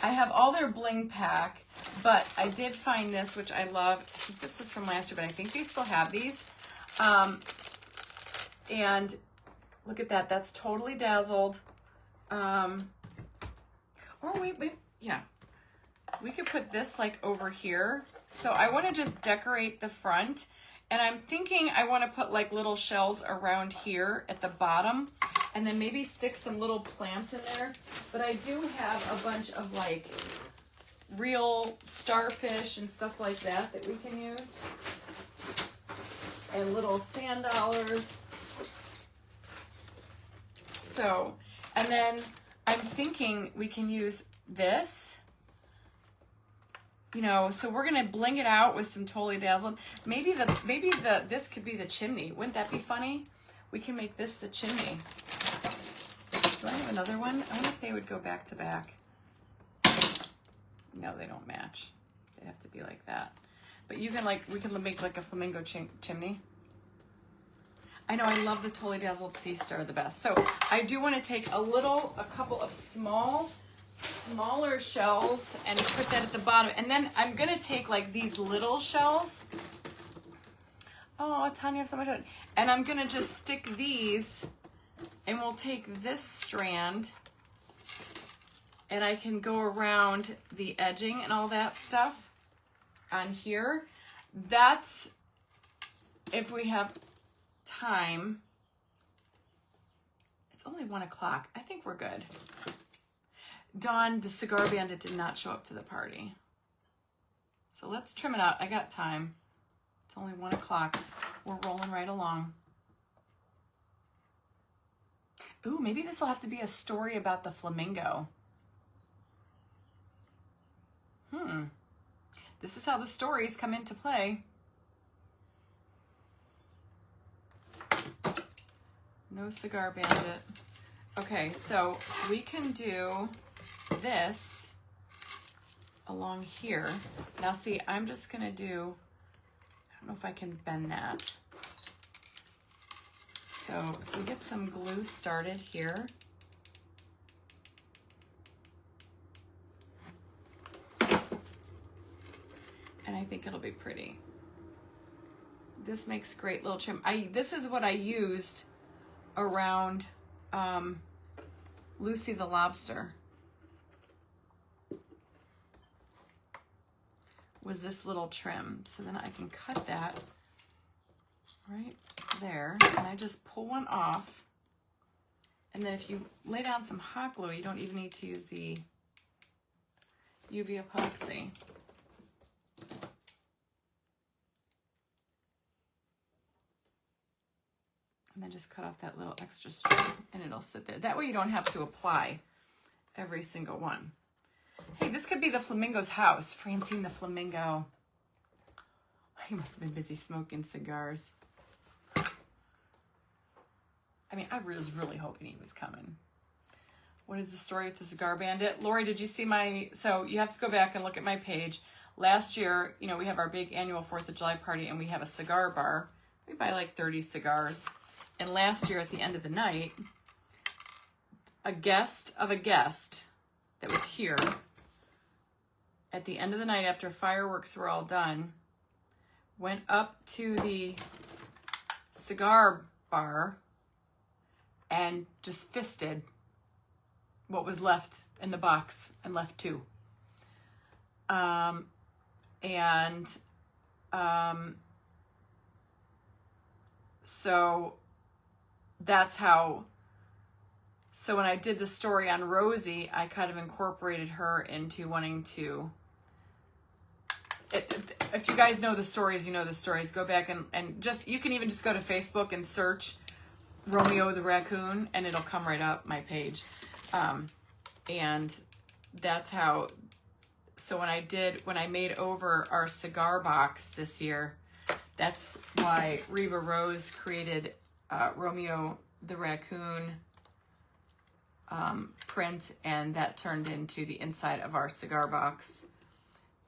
I have all their bling pack, but I did find this, which I love. I think this was from last year, but I think they still have these. And look at that, that's totally dazzled. Oh, wait, yeah. We could put this like over here. So I want to just decorate the front. And I'm thinking I want to put like little shells around here at the bottom. And then maybe stick some little plants in there. But I do have a bunch of like real starfish and stuff like that that we can use. And little sand dollars. So, and then I'm thinking we can use this, you know, so we're going to bling it out with some totally dazzled. Maybe this could be the chimney. Wouldn't that be funny? We can make this the chimney. Do I have another one? I wonder if they would go back to back. No, they don't match. like that. But you can we can make like a flamingo chimney. I know, I love the Totally Dazzled Sea Star the best. So I do want to take a couple of smaller shells and put that at the bottom. And then I'm going to take like these little shells. Oh, Tanya, I have so much. And I'm going to just stick these, and we'll take this strand, and I can go around the edging and all that stuff on here. That's if we have time. It's only 1 o'clock. I think we're good. Dawn, the cigar bandit, did not show up to the party. So let's trim it out. I got time. It's only 1 o'clock. We're rolling right along. Ooh, maybe this will have to be a story about the flamingo. This is how the stories come into play. No cigar bandit. Okay, so we can do this along here. Now see, I'm just gonna do, I don't know if I can bend that. So if we get some glue started here. And I think it'll be pretty. This makes great little trim. This is what I used around Lucy the lobster. Was this little trim. So then I can cut that right there, and I just pull one off. And then if you lay down some hot glue, you don't even need to use the UV epoxy. And then just cut off that little extra string, and it'll sit there. That way you don't have to apply every single one. Hey, this could be the flamingo's house. Francine the flamingo. He must have been busy smoking cigars. I mean, I was really hoping he was coming. What is the story with the cigar bandit? Lori, did you see my, so you have to go back and look at my page. Last year, you know, we have our big annual 4th of July party, and we have a cigar bar. We buy like 30 cigars. And last year at the end of the night, a guest of a guest that was here at the end of the night after fireworks were all done, went up to the cigar bar and just fisted what was left in the box and left 2. So that's how, so when I did the story on Rosie, I kind of incorporated her into wanting to, if you guys know the stories, you know the stories. Go back and just, you can even just go to Facebook and search Romeo the raccoon, and it'll come right up my page. And that's how, so when I made over our cigar box this year, that's why Reba Rose created Romeo the raccoon print, and that turned into the inside of our cigar box.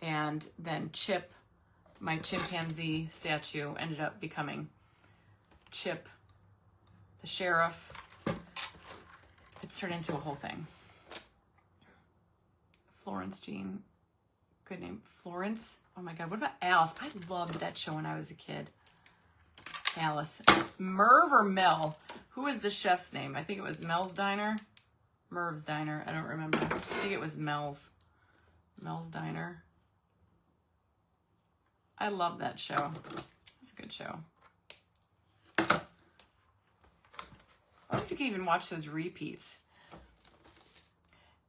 And then Chip, my chimpanzee statue, ended up becoming Chip the sheriff. It's turned into a whole thing. Florence Jean, good name. Florence. Oh my God, what about Alice? I loved that show when I was a kid. Alice. Merv or Mel? Who was the chef's name? I think it was Mel's Diner. Merv's Diner. I don't remember. I think it was Mel's. Mel's Diner. I love that show. It's a good show. I wonder if you can even watch those repeats.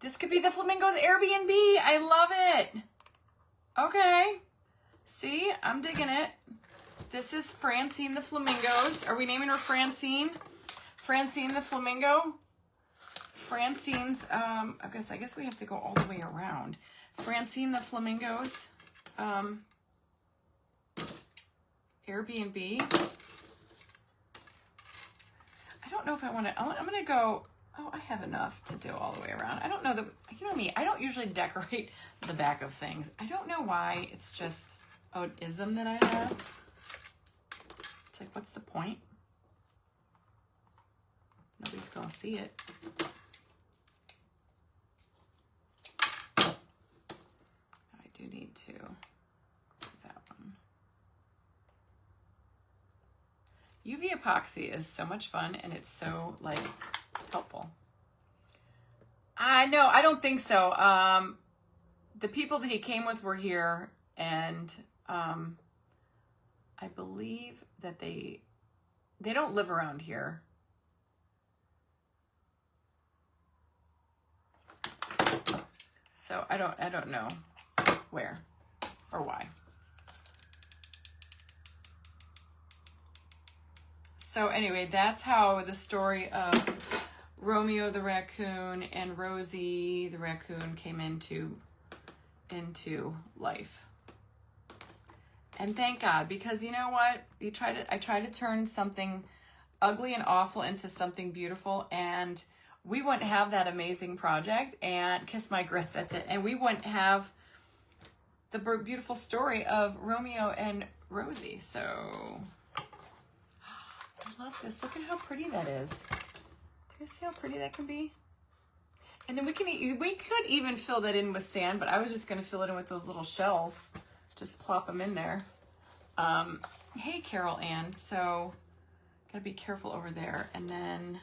This could be the Flamingo's Airbnb. I love it. Okay. See, I'm digging it. This is Francine the Flamingos. Are we naming her Francine? Francine the Flamingo? Francine's, I guess we have to go all the way around. Francine the Flamingos. Airbnb. I don't know if I want to, I'm going to go, Oh, I have enough to do all the way around. I don't know that, you know me, I don't usually decorate the back of things. I don't know why. It's just an ism that I have. It's like, what's the point? Nobody's gonna see it. I do need to do that one. UV epoxy is so much fun, and it's so like helpful. I know, I don't think so. The people that he came with were here, and I believe that they don't live around here. So I don't know where or why. So anyway, that's how the story of Romeo the raccoon and Rosie the raccoon came into life. And thank God, because you know what? I try to turn something ugly and awful into something beautiful, and we wouldn't have that amazing project and kiss my grits, that's it. And we wouldn't have the beautiful story of Romeo and Rosie. So I love this. Look at how pretty that is. Do you see how pretty that can be? And then we could even fill that in with sand, but I was just going to fill it in with those little shells. Just plop them in there. Hey, Carol Ann. So gotta be careful over there. And then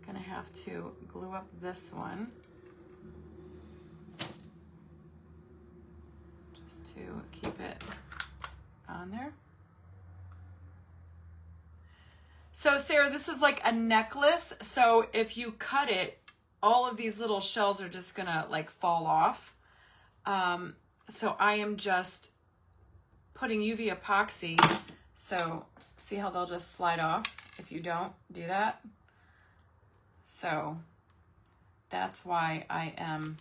gonna have to glue up this one just to keep it on there. So Sarah, this is like a necklace. So if you cut it, all of these little shells are just gonna like fall off. So I am just putting UV epoxy. So see how they'll just slide off if you don't do that. So that's why I am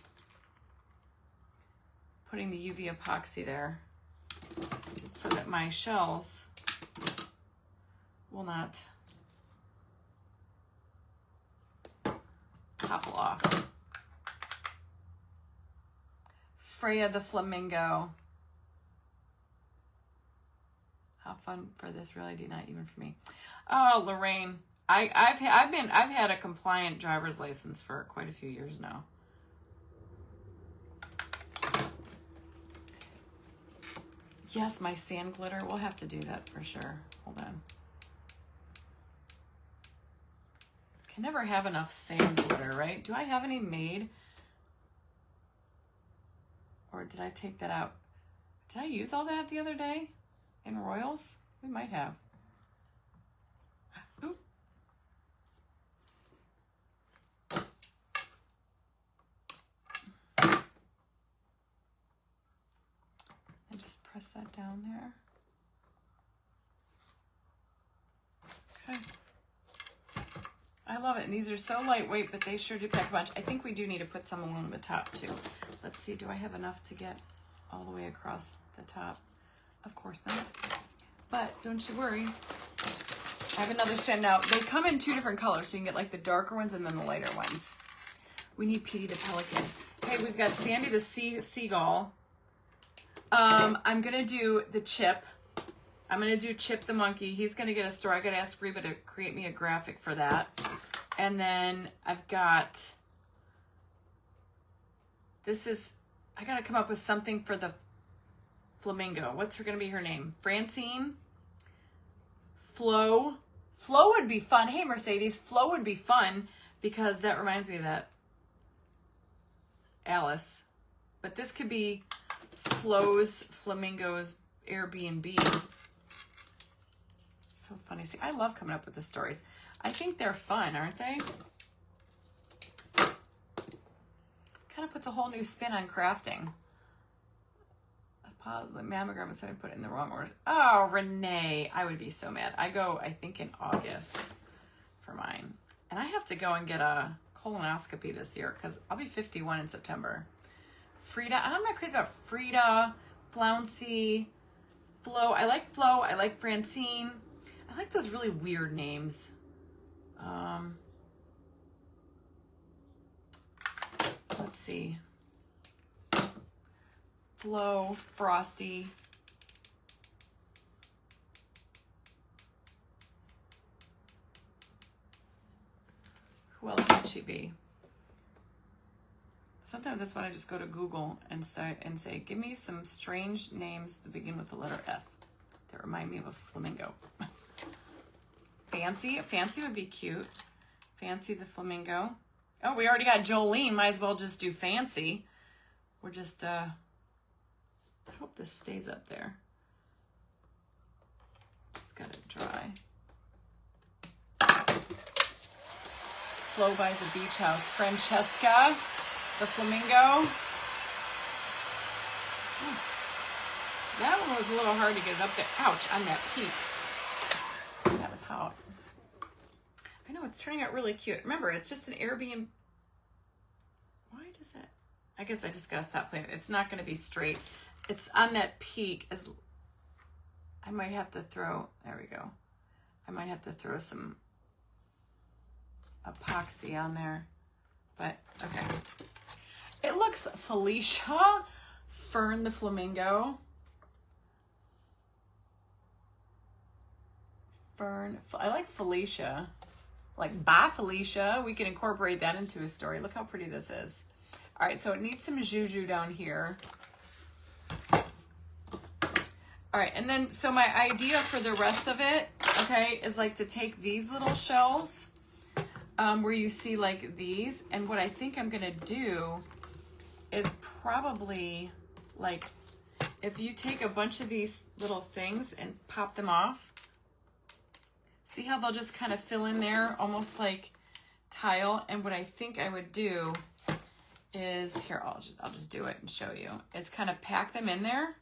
putting the UV epoxy there so that my shells will not topple off. Freya the Flamingo. How fun for this really did not even for me. Oh, Lorraine. I've had a compliant driver's license for quite a few years now. Yes, my sand glitter. We'll have to do that for sure. Hold on. Can never have enough sand glitter, right? Do I have any made? Or did I take that out? Did I use all that the other day in Royals? We might have. Oop. And just press that down there. Okay. I love it. And these are so lightweight, but they sure do pack a bunch. I think we do need to put some along the top too. Let's see, do I have enough to get all the way across the top? Of course not. But don't you worry. I have another strand now. They come in two different colors, so you can get like the darker ones and then the lighter ones. We need Petey the pelican. Hey, we've got Sandy the seagull. I'm gonna do the Chip. I'm gonna do Chip the monkey. He's gonna get a story. I gotta ask Reba to create me a graphic for that. And then I've got, I gotta come up with something for the flamingo. What's gonna be her name? Francine? Flo? Flo would be fun. Hey, Mercedes, Flo would be fun because that reminds me of that Alice. But this could be Flo's Flamingo's Airbnb. So funny. See, I love coming up with the stories. I think they're fun, aren't they? Kind of puts a whole new spin on crafting. A positive mammogram instead of put it in the wrong order. Oh, Renee, I would be so mad. I go, I think, in August for mine. And I have to go and get a colonoscopy this year because I'll be 51 in September. Frida, I'm not crazy about Frida, Flouncy, Flo. I like Flo. I like Francine. I like those really weird names. Let's see. Flow, Frosty. Who else might she be? Sometimes that's when I just go to Google and start and say, give me some strange names that begin with the letter F that remind me of a flamingo. Fancy. Fancy would be cute. Fancy the Flamingo. Oh, we already got Jolene. Might as well just do Fancy. We're just, I hope this stays up there. Just got it dry. Flo buys a beach house. Francesca, the Flamingo. Ooh. That one was a little hard to get up there. Ouch, on that peak. That was hot. I know, it's turning out really cute. Remember, it's just an Airbnb. Why does that? I guess I just gotta stop playing. It's not gonna be straight. It's on that peak. As I might have to throw, there we go. I might have to throw some epoxy on there, but okay. It looks Felicia, Fern the Flamingo. Fern, I like Felicia. Like, bye Felicia. We can incorporate that into a story. Look how pretty this is. All right, so it needs some juju down here. All right, and then, so my idea for the rest of it, okay, is like to take these little shells, where you see like these, and what I think I'm gonna do is probably like, if you take a bunch of these little things and pop them off, see how they'll just kind of fill in there, almost like tile. And what I think I would do is, here, I'll just do it and show you, is kind of pack them in there.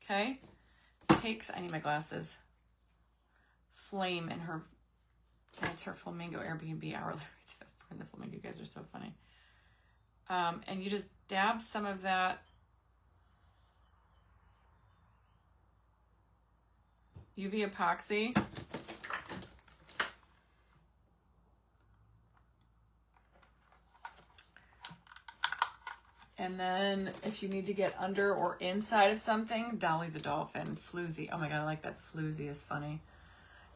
Okay. Takes, I need my glasses. Flame and her, that's her Flamingo Airbnb hourly rates for the Flamingo. You guys are so funny. And you just dab some of that UV epoxy. And then if you need to get under or inside of something, Dolly the Dolphin, Floozy. Oh my God, I like that. Floozy is funny.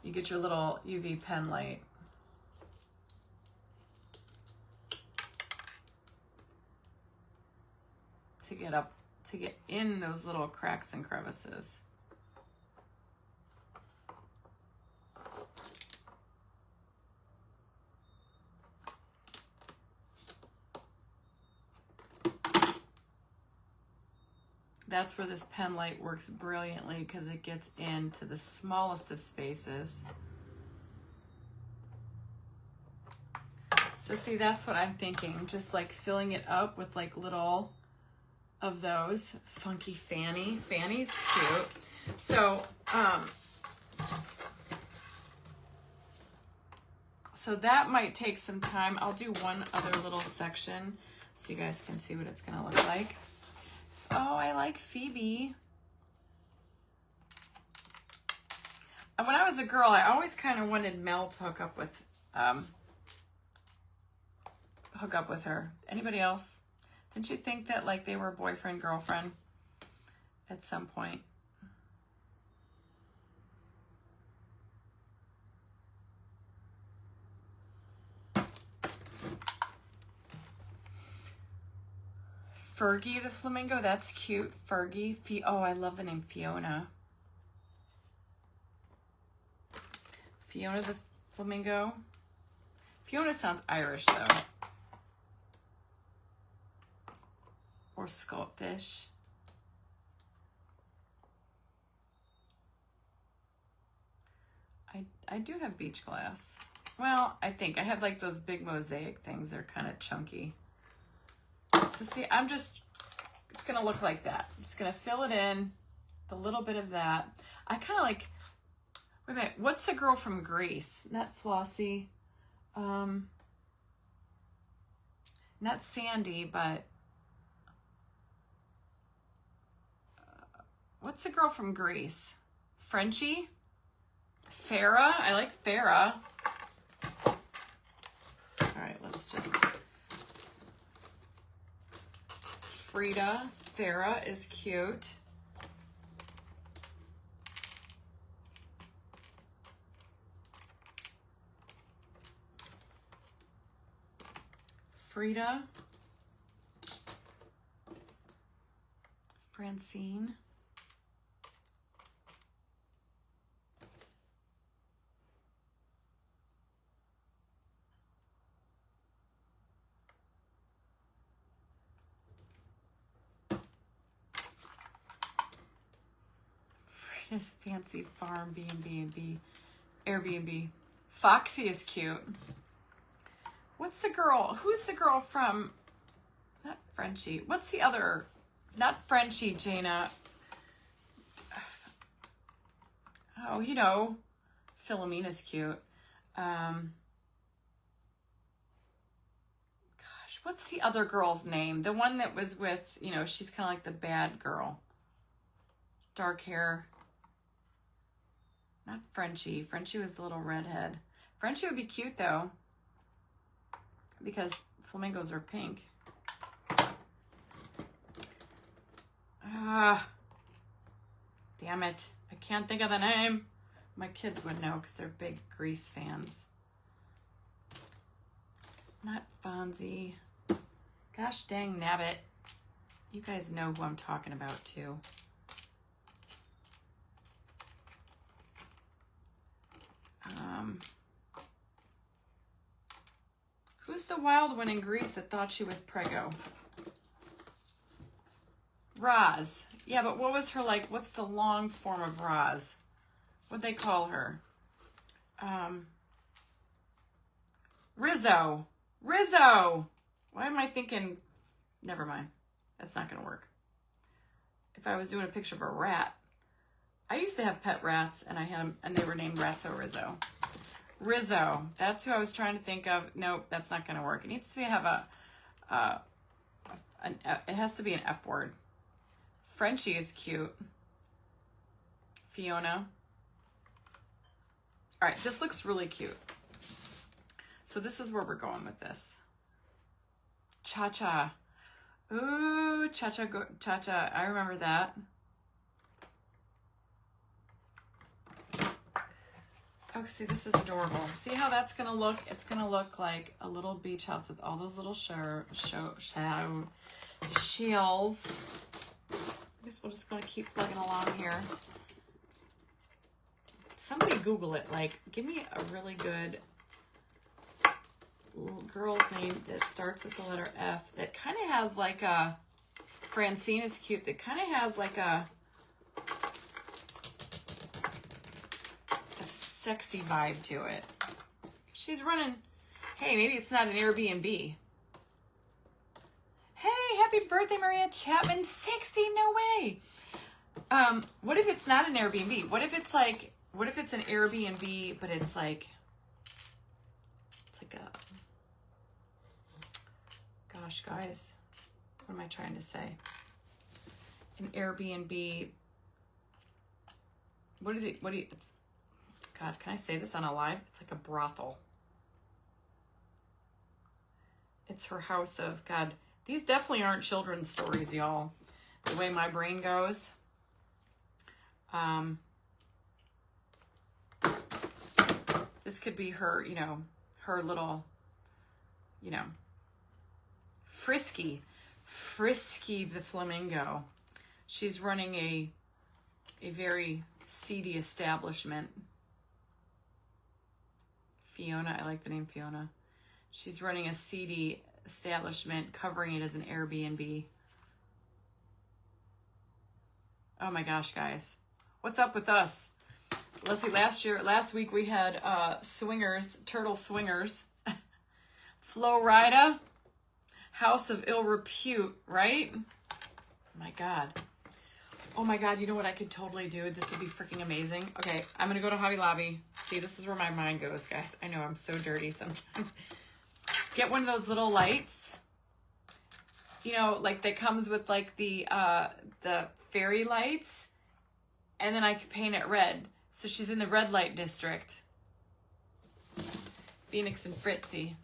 You get your little UV pen light. To get in those little cracks and crevices. That's where this pen light works brilliantly, because it gets into the smallest of spaces. So see, that's what I'm thinking. Just like filling it up with like little of those. Funky Fanny. Fanny's cute. So, so that might take some time. I'll do one other little section so you guys can see what it's gonna look like. Oh, I like Phoebe. And when I was a girl, I always kind of wanted Mel to hook up with her. Anybody else? Didn't you think that like they were boyfriend, girlfriend at some point? Fergie the Flamingo, that's cute. Fergie. Oh, I love the name Fiona. Fiona the Flamingo. Fiona sounds Irish though. Or Scottish. I do have beach glass. Well, I think I have like those big mosaic things. They're kind of chunky. So see, it's going to look like that. I'm just going to fill it in with a little bit of that. I kind of like, wait a minute, what's the girl from Greece? Not Flossie. Not Sandy, but what's the girl from Greece? Frenchie? Farah, I like Farah. All right, let's just... Frida, Farah is cute. Frida, Francine, Frida's Fancy Farm B&B, Airbnb. Foxy is cute. What's the girl? Who's the girl from? Not Frenchie. What's the other? Not Frenchie, Jaina. Oh, you know, Philomena's cute. Gosh, what's the other girl's name? The one that was with, you know, she's kind of like the bad girl. Dark hair. Not Frenchie. Frenchie was the little redhead. Frenchie would be cute, though, because flamingos are pink. Damn it. I can't think of the name. My kids would know because they're big Grease fans. Not Fonzie. Gosh dang nabbit. You guys know who I'm talking about, too. Who's the wild one in Greece that thought she was preggo? Roz. Yeah, but what was her, like, what's the long form of Roz? What'd they call her? Rizzo. Rizzo! Why am I thinking, never mind. That's not going to work. If I was doing a picture of a rat. I used to have pet rats, and I had them, and they were named Ratso Rizzo. Rizzo. That's who I was trying to think of. Nope, that's not going to work. It needs to have it has to be an F word. Frenchie is cute. Fiona. All right, this looks really cute. So this is where we're going with this. Cha-cha. Ooh, cha-cha, cha-cha. I remember that. Oh, see, this is adorable. See how that's going to look? It's going to look like a little beach house with all those little shells. I guess we're just going to keep plugging along here. Somebody Google it. Like, give me a really good little girl's name that starts with the letter F that kind of has like a... Francine is cute. That kind of has like a sexy vibe to it. She's running. Hey, maybe it's not an Airbnb. Hey, happy birthday, Maria Chapman. 60, no way. What if it's not an Airbnb? What if it's like, what if it's an Airbnb, but it's like a, gosh, guys, what am I trying to say? An Airbnb, what do you, it's, God, can I say this on a live? It's like a brothel. It's her house of, God, these definitely aren't children's stories, y'all. The way my brain goes. This could be her, you know, her little, you know, Frisky the Flamingo. She's running a very seedy establishment. Fiona, I like the name Fiona. She's running a seedy establishment, covering it as an Airbnb. Oh my gosh, guys. What's up with us? Let's see, last week we had swingers, turtle swingers. Florida, house of ill repute, right? Oh my God. Oh my God, you know what I could totally do? This would be freaking amazing. Okay, I'm gonna go to Hobby Lobby. See, this is where my mind goes, guys. I know I'm so dirty sometimes. Get one of those little lights. You know, like that comes with like the fairy lights. And then I could paint it red. So she's in the red light district. Phoenix and Fritzy.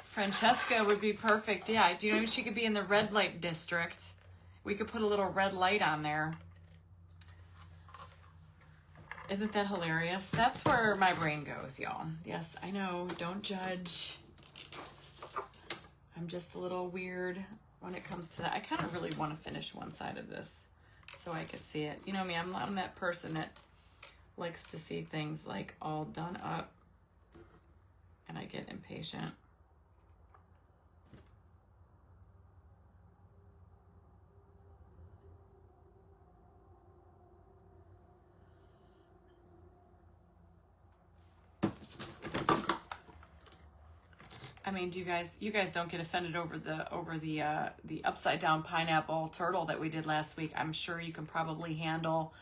Francesca would be perfect. Yeah, do you know she could be in the red light district? We could put a little red light on there. Isn't that hilarious? That's where my brain goes, y'all. Yes, I know. Don't judge. I'm just a little weird when it comes to that. I kind of really want to finish one side of this so I could see it. You know me, I'm that person that likes to see things like all done up, and I get impatient. I mean, do you guys don't get offended over the upside down pineapple turtle that we did last week? I'm sure you can probably handle,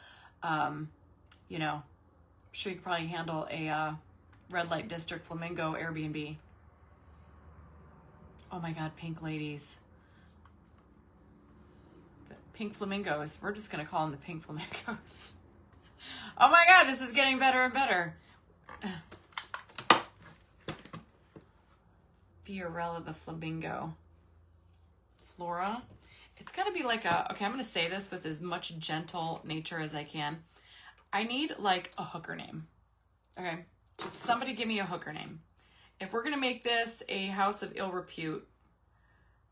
you know, I'm sure you can probably handle a red light district flamingo Airbnb. Oh my God, pink ladies, the pink flamingos. We're just gonna call them the pink flamingos. Oh my God, this is getting better and better. Fiorella the flamingo. Flora. It's got to be like a, okay, I'm going to say this with as much gentle nature as I can. I need like a hooker name. Okay. Just somebody give me a hooker name. If we're going to make this a house of ill repute,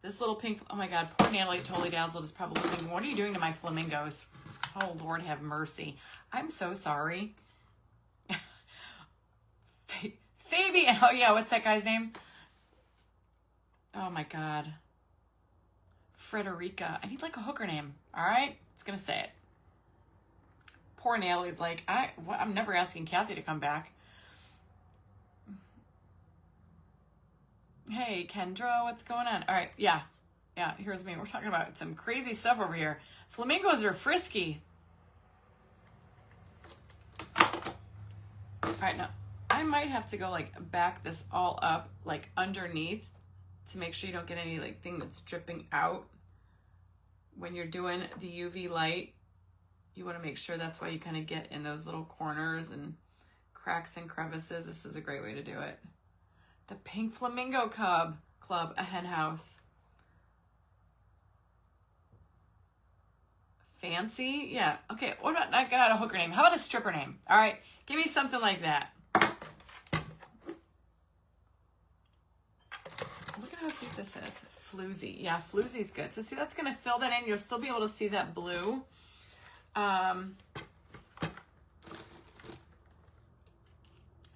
this little pink, oh my God, poor Natalie Totally Dazzled is probably thinking, what are you doing to my flamingos? Oh Lord have mercy. I'm so sorry. Fabian. Oh yeah. What's that guy's name? Oh my God. Frederica. I need like a hooker name. All right. Just going to say it. Poor Natalie's like, I'm never asking Kathy to come back. Hey, Kendra, what's going on? All right. Yeah. Yeah. Here's me. We're talking about some crazy stuff over here. Flamingos are frisky. All right. Now I might have to go like back this all up like underneath, to make sure you don't get any like thing that's dripping out when you're doing the UV light. You want to make sure that's why you kind of get in those little corners and cracks and crevices. This is a great way to do it. The Pink Flamingo Club, a hen house. Fancy? Yeah. Okay, what about, I got a hooker name. How about a stripper name? All right, give me something like that. Look at how cute this is. Floozy. Yeah, Floozy's good. So see, that's going to fill that in. You'll still be able to see that blue. I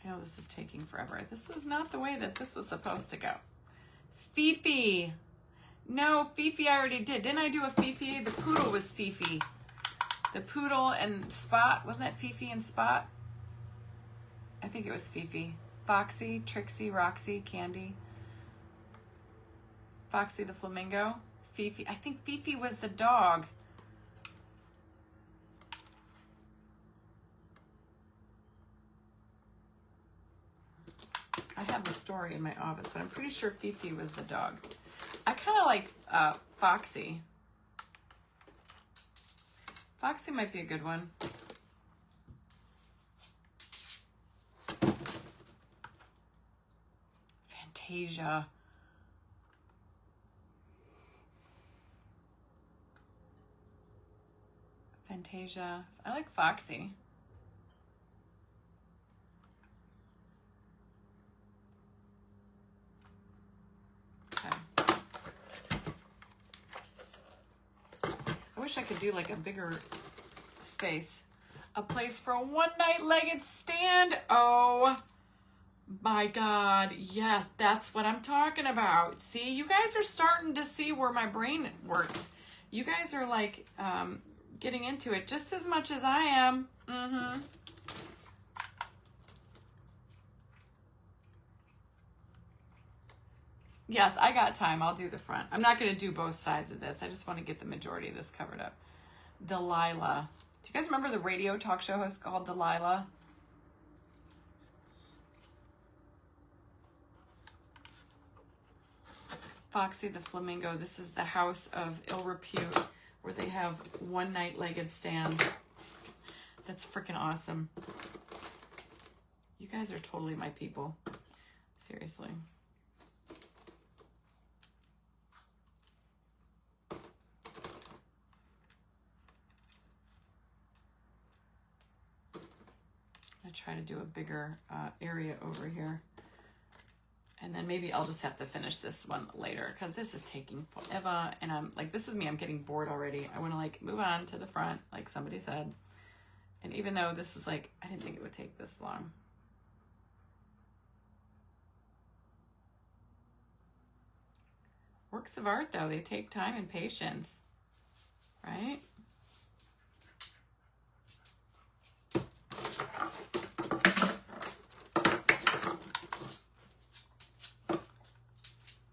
know this is taking forever. This was not the way that this was supposed to go. Fifi. No, Fifi I already did. Didn't I do a Fifi? The poodle was Fifi. The poodle and Spot. Wasn't that Fifi and Spot? I think it was Fifi. Foxy, Trixie, Roxy, Candy. Foxy the flamingo. Fifi. I think Fifi was the dog. I have the story in my office, but I'm pretty sure Fifi was the dog. I kind of like Foxy. Foxy might be a good one. Fantasia. Fantasia. I like Foxy. I wish I could do like a bigger space. A place for a one-night legged stand. Oh my God. Yes, that's what I'm talking about. See, you guys are starting to see where my brain works. You guys are like getting into it just as much as I am. Mm-hmm. Yes, I got time. I'll do the front. I'm not going to do both sides of this. I just want to get the majority of this covered up. Delilah. Do you guys remember the radio talk show host called Delilah? Foxy the Flamingo. This is the house of ill repute where they have one-night legged stands. That's freaking awesome. You guys are totally my people. Seriously. I try to do a bigger area over here. And then maybe I'll just have to finish this one later because this is taking forever. And I'm like, this is me. I'm getting bored already. I want to like move on to the front, like somebody said. And even though this is like, I didn't think it would take this long. Works of art though, they take time and patience, right?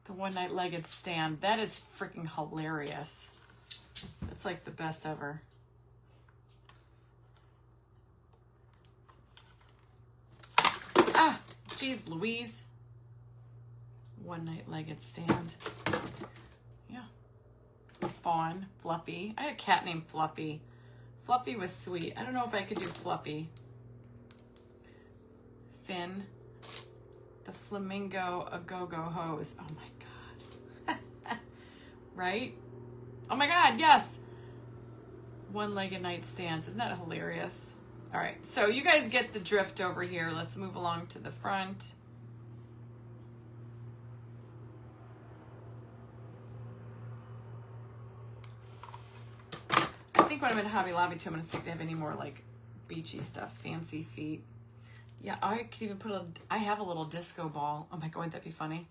The one-night legged stand, that is freaking hilarious. That's like the best ever. Ah, geez, Louise. One-night legged stand. Yeah. Fawn, Fluffy. I had a cat named Fluffy. Fluffy was sweet. I don't know if I could do Fluffy. Finn. The flamingo, a go-go hose. Oh my God. Right? Oh my God, yes. One-legged nightstands. Isn't that hilarious? All right, so you guys get the drift over here. Let's move along to the front. I think when I'm in Hobby Lobby too, I'm gonna see if they have any more like beachy stuff, fancy feet. Yeah, I could even put I have a little disco ball. Oh my God, wouldn't that be funny?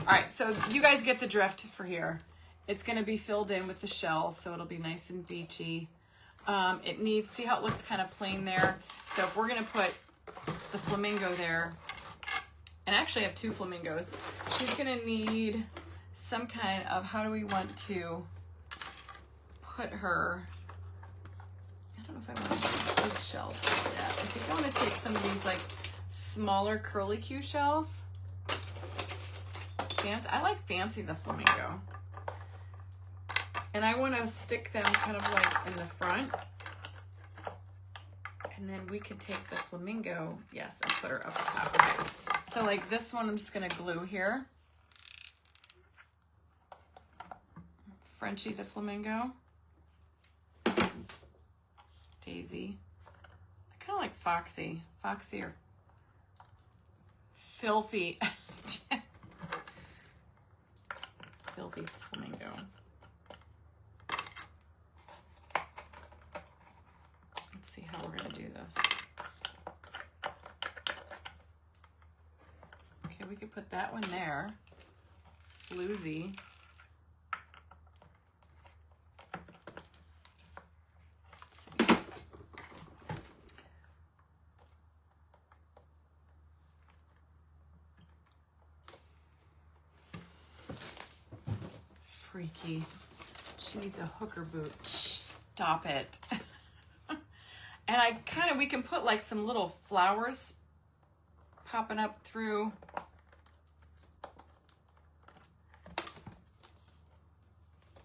All right, so you guys get the drift for here. It's gonna be filled in with the shells, so it'll be nice and beachy. It needs, see how it looks kind of plain there? So if we're gonna put the flamingo there, and actually I have two flamingos, she's gonna need some kind of, how do we want to put her, I don't know if I want to use big shells like that. I think I want to take some of these like smaller curlicue shells. I like Fancy the Flamingo. And I want to stick them kind of like in the front. And then we could take the flamingo, yes, and put her up top. Okay. So like this one, I'm just going to glue here. Frenchie the Flamingo. Daisy. I kind of like Foxy. Foxy or Filthy. Filthy Flamingo. Let's see how we're going to do this. Okay, we could put that one there. Floozy. Freaky. She needs a hooker boot. Stop it. And I kind of, we can put like some little flowers popping up through.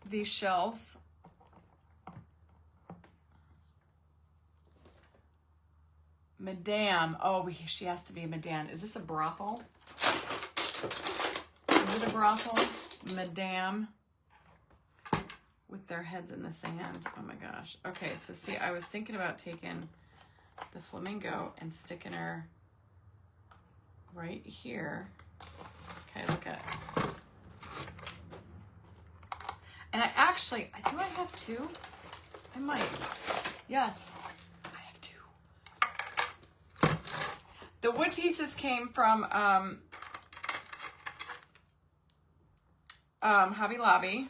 These shells. Madame. Oh, she has to be a madame. Is this a brothel? Is it a brothel? Madame. With their heads in the sand. Oh my gosh. Okay, so see, I was thinking about taking the flamingo and sticking her right here. Okay, look at it. And I actually, do I have two? I might. Yes, I have two. The wood pieces came from Hobby Lobby.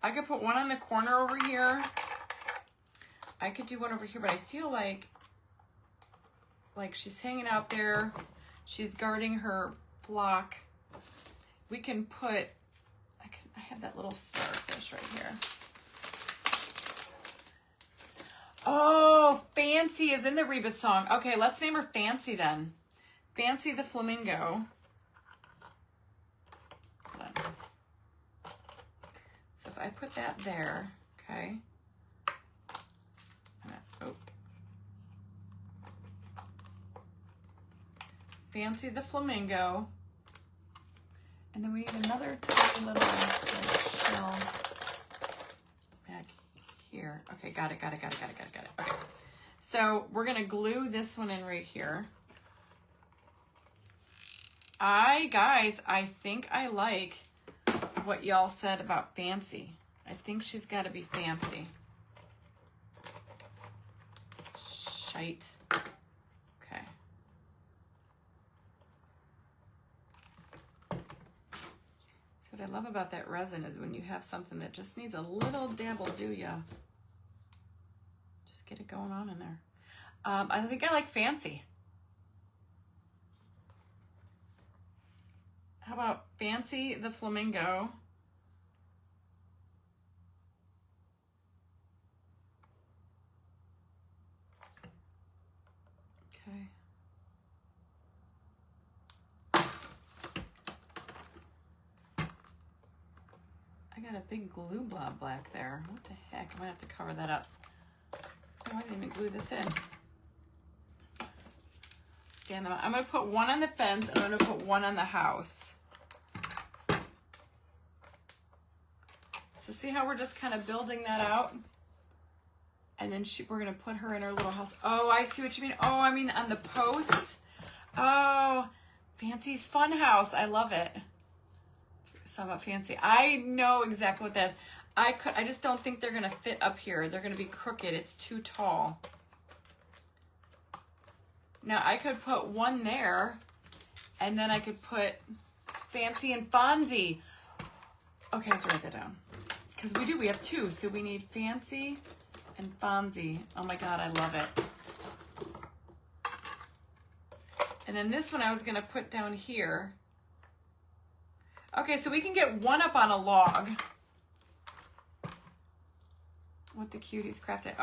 I could put one on the corner over here. I could do one over here, but I feel like she's hanging out there. She's guarding her flock. We can put, I have that little starfish right here. Oh, Fancy is in the Reba song. Okay, let's name her Fancy then. Fancy the Flamingo. Hold on. So if I put that there, okay. Oh, Fancy the Flamingo. And then we need another tiny little shell back here. Okay, got it. Okay, so we're gonna glue this one in right here. Guys, I think I like what y'all said about fancy. I think she's got to be fancy. Shite. Okay. So what I love about that resin is when you have something that just needs a little dabble, do ya? Just get it going on in there. I think I like fancy. How about Fancy the Flamingo? Okay. I got a big glue blob black there. What the heck? I'm gonna have to cover that up. Oh, I didn't even glue this in. Stand them up. I'm gonna put one on the fence and I'm gonna put one on the house. So see how we're just kind of building that out? And then we're gonna put her in her little house. Oh, I see what you mean. Oh, I mean on the posts. Oh, Fancy's Fun House. I love it. So about Fancy. I know exactly what that is. I just don't think they're gonna fit up here. They're gonna be crooked. It's too tall. Now I could put one there, and then I could put Fancy and Fonzie. Okay, I have to write that down. Because we have two. So we need Fancy and Fonzie. Oh my God, I love it. And then this one I was gonna put down here. Okay, so we can get one up on a log. What the cuties crafted.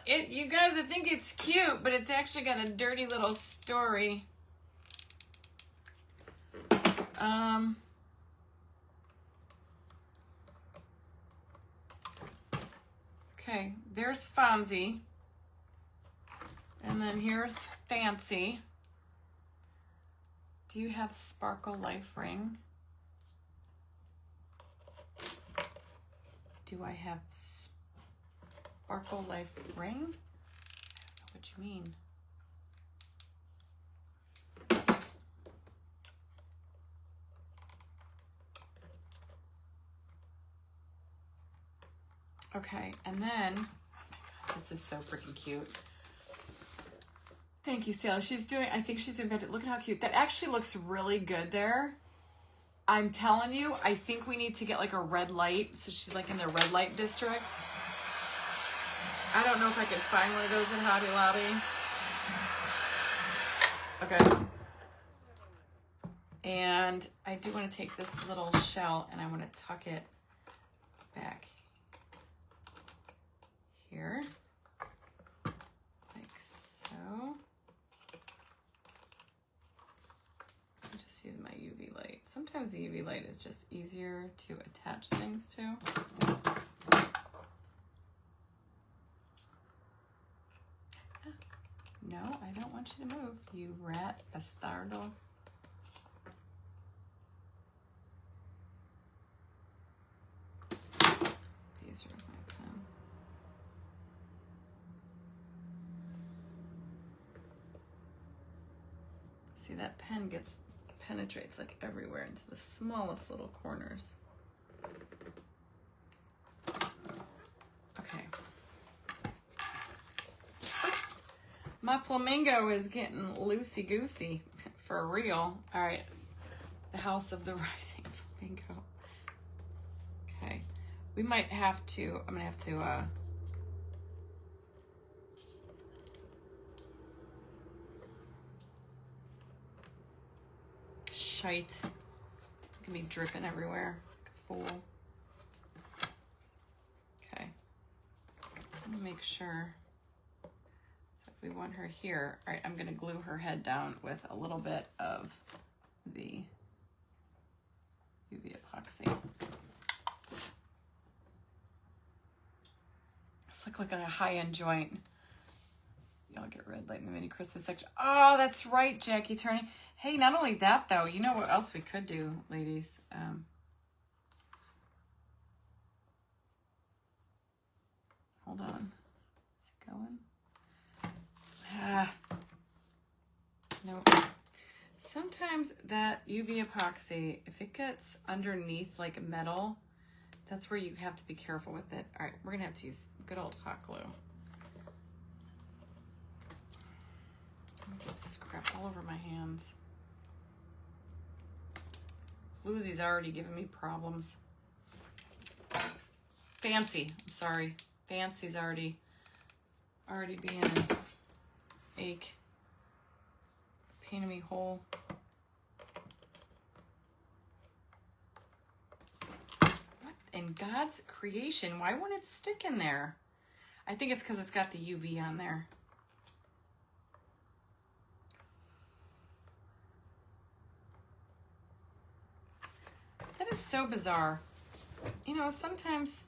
You guys would think it's cute, but it's actually got a dirty little story. Okay, there's Fonzie. And then here's Fancy. Do you have Sparkle Life Ring? Do I have Sparkle Life Ring? I don't know what you mean. Okay, and then, oh my God, this is so freaking cute. Thank you, Sally. I think she's doing good. Look at how cute. That actually looks really good there. I'm telling you, I think we need to get like a red light. So she's like in the red light district. I don't know if I can find one of those in Hobby Lobby. Okay. And I do want to take this little shell and I want to tuck it back here. Like so. I'm just using my UV light. Sometimes the UV light is just easier to attach things to. No, I don't want you to move, you rat bastardo. These are my pen. See, that pen penetrates like everywhere into the smallest little corners. Okay. My flamingo is getting loosey-goosey for real. All right, the house of the rising flamingo. Okay, we might have to, I'm gonna have to, shite. It can be dripping everywhere, like a fool. Okay, I'm gonna make sure. We want her here. All right, I'm gonna glue her head down with a little bit of the UV epoxy. This looks like a high-end joint. Y'all get red light in the mini Christmas section. Oh, that's right, Jackie Turning. Hey, not only that, though, you know what else we could do, ladies? Hold on. Is it going? Nope. Sometimes that UV epoxy, if it gets underneath like metal, that's where you have to be careful with it. All right, we're gonna have to use good old hot glue. Let me get this crap all over my hands. Lucy's already giving me problems. Fancy, I'm sorry. Fancy's already being an ache. Painting me whole. What in God's creation? Why won't it stick in there? I think it's because it's got the UV on there. That is so bizarre. You know, sometimes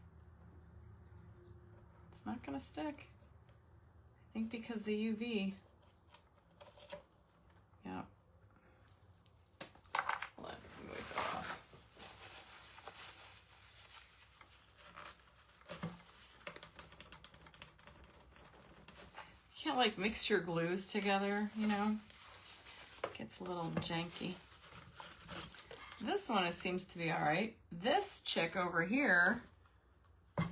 it's not gonna stick. I think because the UV. Yeah. Let me wipe it off. You can't like mix your glues together, you know? It gets a little janky. This one seems to be all right. This chick over here, I'm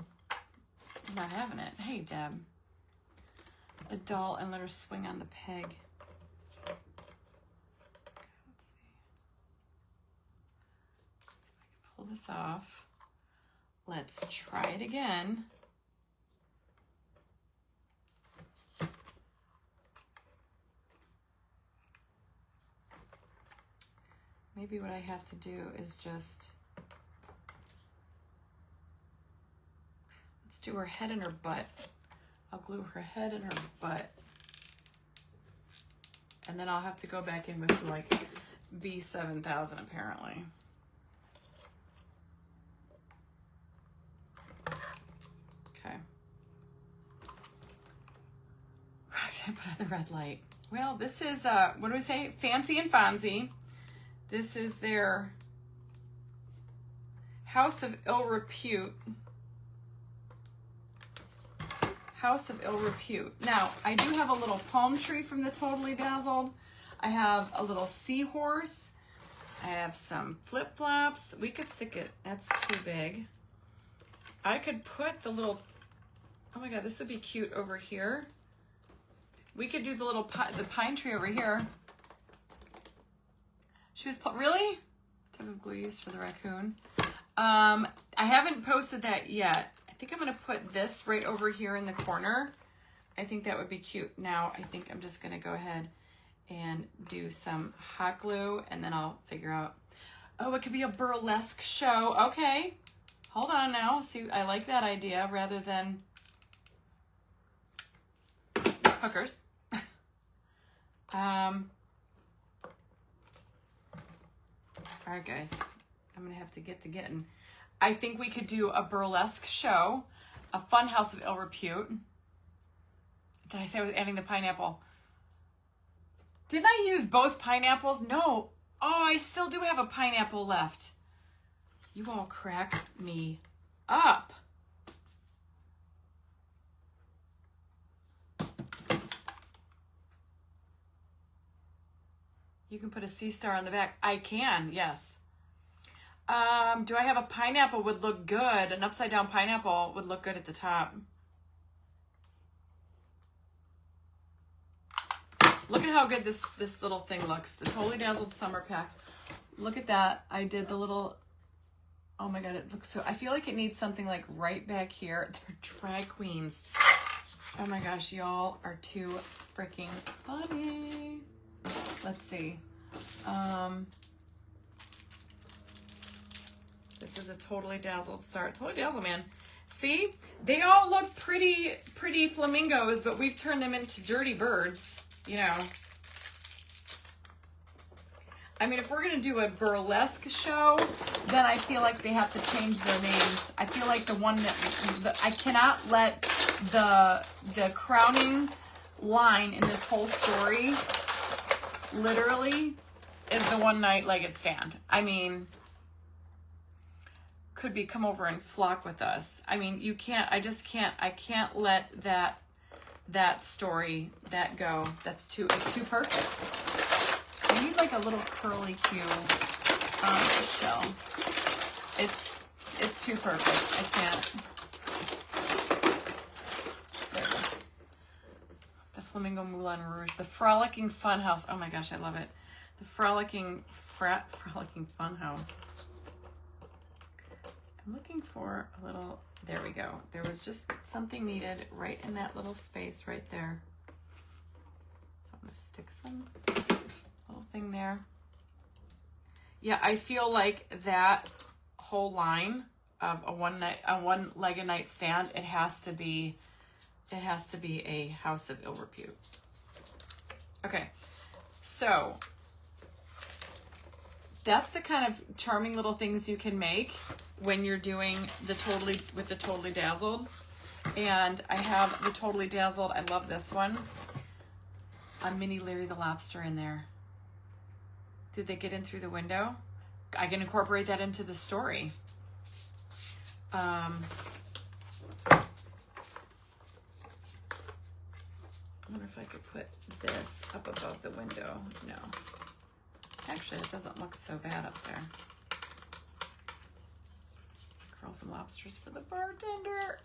not having it. Hey, Deb. A doll and let her swing on the peg. Let's see. So I can pull this off. Let's try it again. Maybe what I have to do is just, let's do her head and her butt. I'll glue her head and her butt. And then I'll have to go back in with like B7000 apparently. Okay. Roxanne put on the red light. Well, this is, what do we say? Fancy and Fonzie. This is their House of Ill Repute. House of Ill Repute. Now, I do have a little palm tree from the Totally Dazzled. I have a little seahorse. I have some flip-flops. We could stick it. That's too big. I could put the little, oh my God, this would be cute over here. We could do the little the pine tree over here. She was, really? What type of glue used for the raccoon? I haven't posted that yet. I think I'm gonna put this right over here in the corner. I think that would be cute. Now, I think I'm just gonna go ahead and do some hot glue and then I'll figure out, oh, it could be a burlesque show. Okay, hold on now. See, I like that idea rather than hookers. All right, guys, I'm gonna have to get to getting. I think we could do a burlesque show, a fun House of Ill Repute. Did I say I was adding the pineapple? Didn't I use both pineapples? No. Oh, I still do have a pineapple left. You all crack me up. You can put a sea star on the back. I can, yes. Do I have a pineapple would look good? An upside down pineapple would look good at the top. Look at how good this little thing looks. The Totally Dazzled Summer Pack. Look at that. I did the little, oh my God, it looks so, I feel like it needs something like right back here. They're drag queens. Oh my gosh, y'all are too freaking funny. Let's see. This is a Totally Dazzled star. Totally Dazzled, man. See? They all look pretty flamingos, but we've turned them into dirty birds, you know. I mean, if we're going to do a burlesque show, then I feel like they have to change their names. I feel like the one that, I cannot let the crowning line in this whole story literally is the one night legged stand. I mean, could be come over and flock with us. I mean, you can't, I can't let that story, that go. It's too perfect. I need like a little curly Q shell. It's too perfect. I can't. There it is. The Flamingo Moulin Rouge. The Frolicking Fun House. Oh my gosh, I love it. The Frolicking Fun House. I'm looking for a little, there we go. There was just something needed right in that little space right there. So I'm gonna stick some little thing there. Yeah, I feel like that whole line of a one-legged nightstand, it has to be a house of ill repute. Okay, so that's the kind of charming little things you can make when you're doing the Totally Dazzled. And I have the Totally Dazzled, I love this one, a mini Larry the Lobster in there. Did they get in through the window? I can incorporate that into the story. I wonder if I could put this up above the window. No. Actually, it doesn't look so bad up there. Curl some lobsters for the bartender.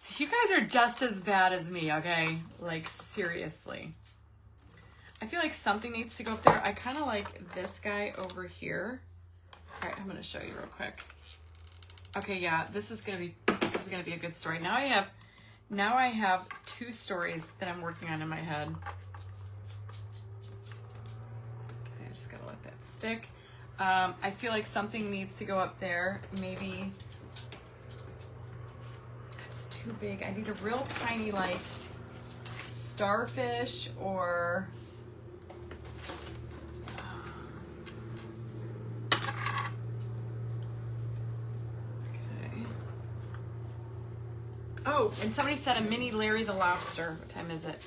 So you guys are just as bad as me, okay? Like, seriously. I feel like something needs to go up there. I kind of like this guy over here. All right, I'm going to show you real quick. Okay, yeah, this is going to be a good story. Now I have two stories that I'm working on in my head. Okay, I just got to let that stick. I feel like something needs to go up there. Maybe that's too big. I need a real tiny, like, starfish or oh, and somebody said a mini Larry the Lobster. What time is it?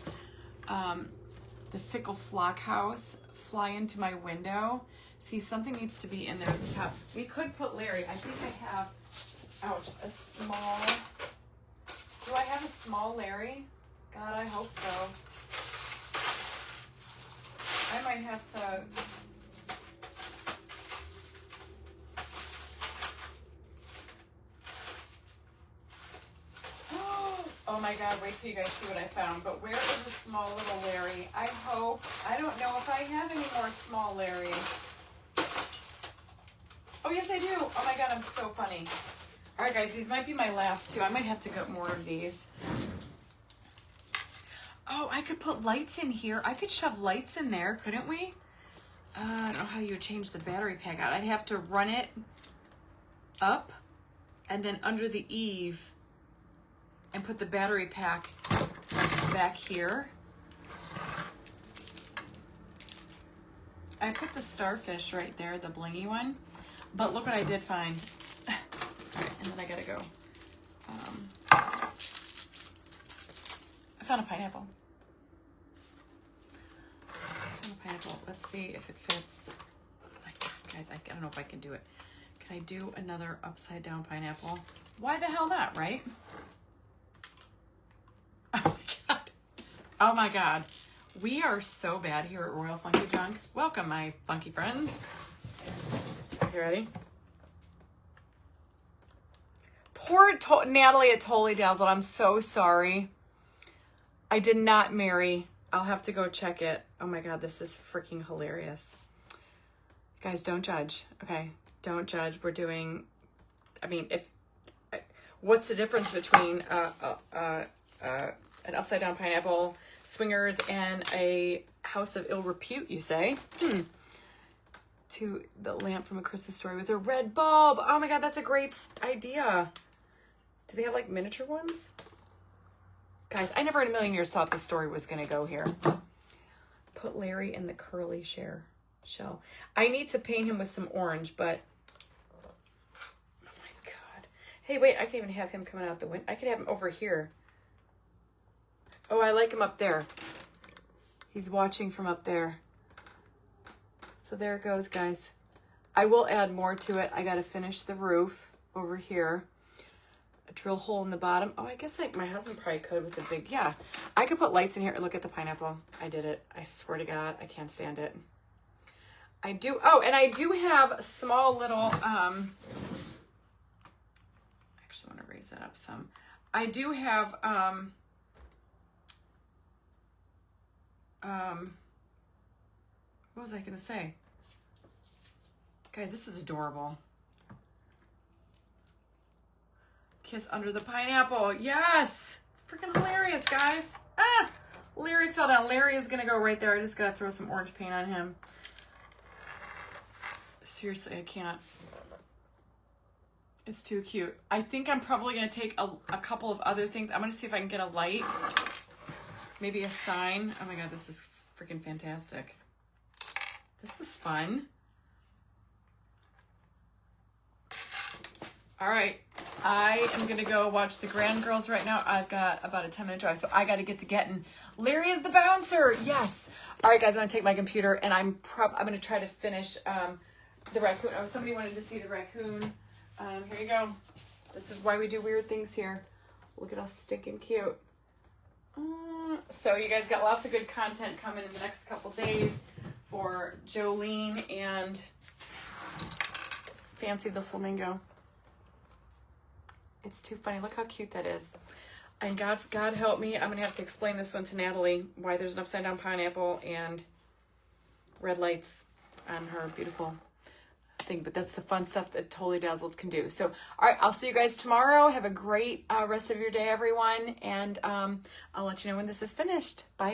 The Fickle Flock House. Fly into my window. See, something needs to be in there at the top. We could put Larry. I think I have, ouch, a small. Do I have a small Larry? God, I hope so. I might have to. Oh my God, wait till you guys see what I found. But where is the small little Larry? I hope, I don't know if I have any more small Larry. Oh yes, I do. Oh my God, I'm so funny. All right guys, these might be my last two. I might have to get more of these. Oh, I could put lights in here. I could shove lights in there, couldn't we? I don't know how you would change the battery pack out. I'd have to run it up and then under the eave and put the battery pack back here. I put the starfish right there, the blingy one. But look what I did find. And then I gotta go. I found a pineapple. Let's see if it fits. Oh my God, guys, I don't know if I can do it. Can I do another upside down pineapple? Why the hell not, right? Oh my God. Oh my God. We are so bad here at Royal Funky Junk. Welcome, my funky friends. You ready? Poor Natalie at Totally Dazzled. I'm so sorry. I did not marry. I'll have to go check it. Oh my God, this is freaking hilarious. Guys, don't judge. Okay, don't judge. We're doing, I mean, what's the difference between an upside down pineapple, swingers, and a house of ill repute, you say? To the lamp from A Christmas Story with a red bulb. Oh my God, that's a great idea. Do they have like miniature ones? Guys, I never in a million years thought this story was going to go here. Put Larry in the curly shell. I need to paint him with some orange, but oh my God. Hey, wait, I can even have him coming out the window. I could have him over here. Oh, I like him up there. He's watching from up there. So there it goes, guys. I will add more to it. I got to finish the roof over here. A drill hole in the bottom. Oh, I guess like my husband probably could with the big, yeah. I could put lights in here. Look at the pineapple. I did it. I swear to God, I can't stand it. I do, oh, and I do have a small little, actually want to raise that up some. I do have, what was I going to say? Guys, this is adorable. Kiss under the pineapple. Yes! It's freaking hilarious, guys. Ah! Larry fell down. Larry is going to go right there. I just got to throw some orange paint on him. Seriously, I can't. It's too cute. I think I'm probably going to take a couple of other things. I'm going to see if I can get a light. Maybe a sign. Oh my God, this is freaking fantastic. This was fun. All right. I am going to go watch the Grand Girls right now. I've got about a 10-minute drive, so I got to get to getting. Larry is the bouncer. Yes. All right, guys, I'm going to take my computer, and I'm going to try to finish the raccoon. Oh, somebody wanted to see the raccoon. Here you go. This is why we do weird things here. Look at how stinking cute. So you guys got lots of good content coming in the next couple days for Jolene and Fonzie the Flamingo. It's too funny. Look how cute that is. And God help me, I'm going to have to explain this one to Natalie, why there's an upside down pineapple and red lights on her beautiful thing. But that's the fun stuff that Totally Dazzled can do. So, all right, I'll see you guys tomorrow. Have a great rest of your day, everyone. And I'll let you know when this is finished. Bye.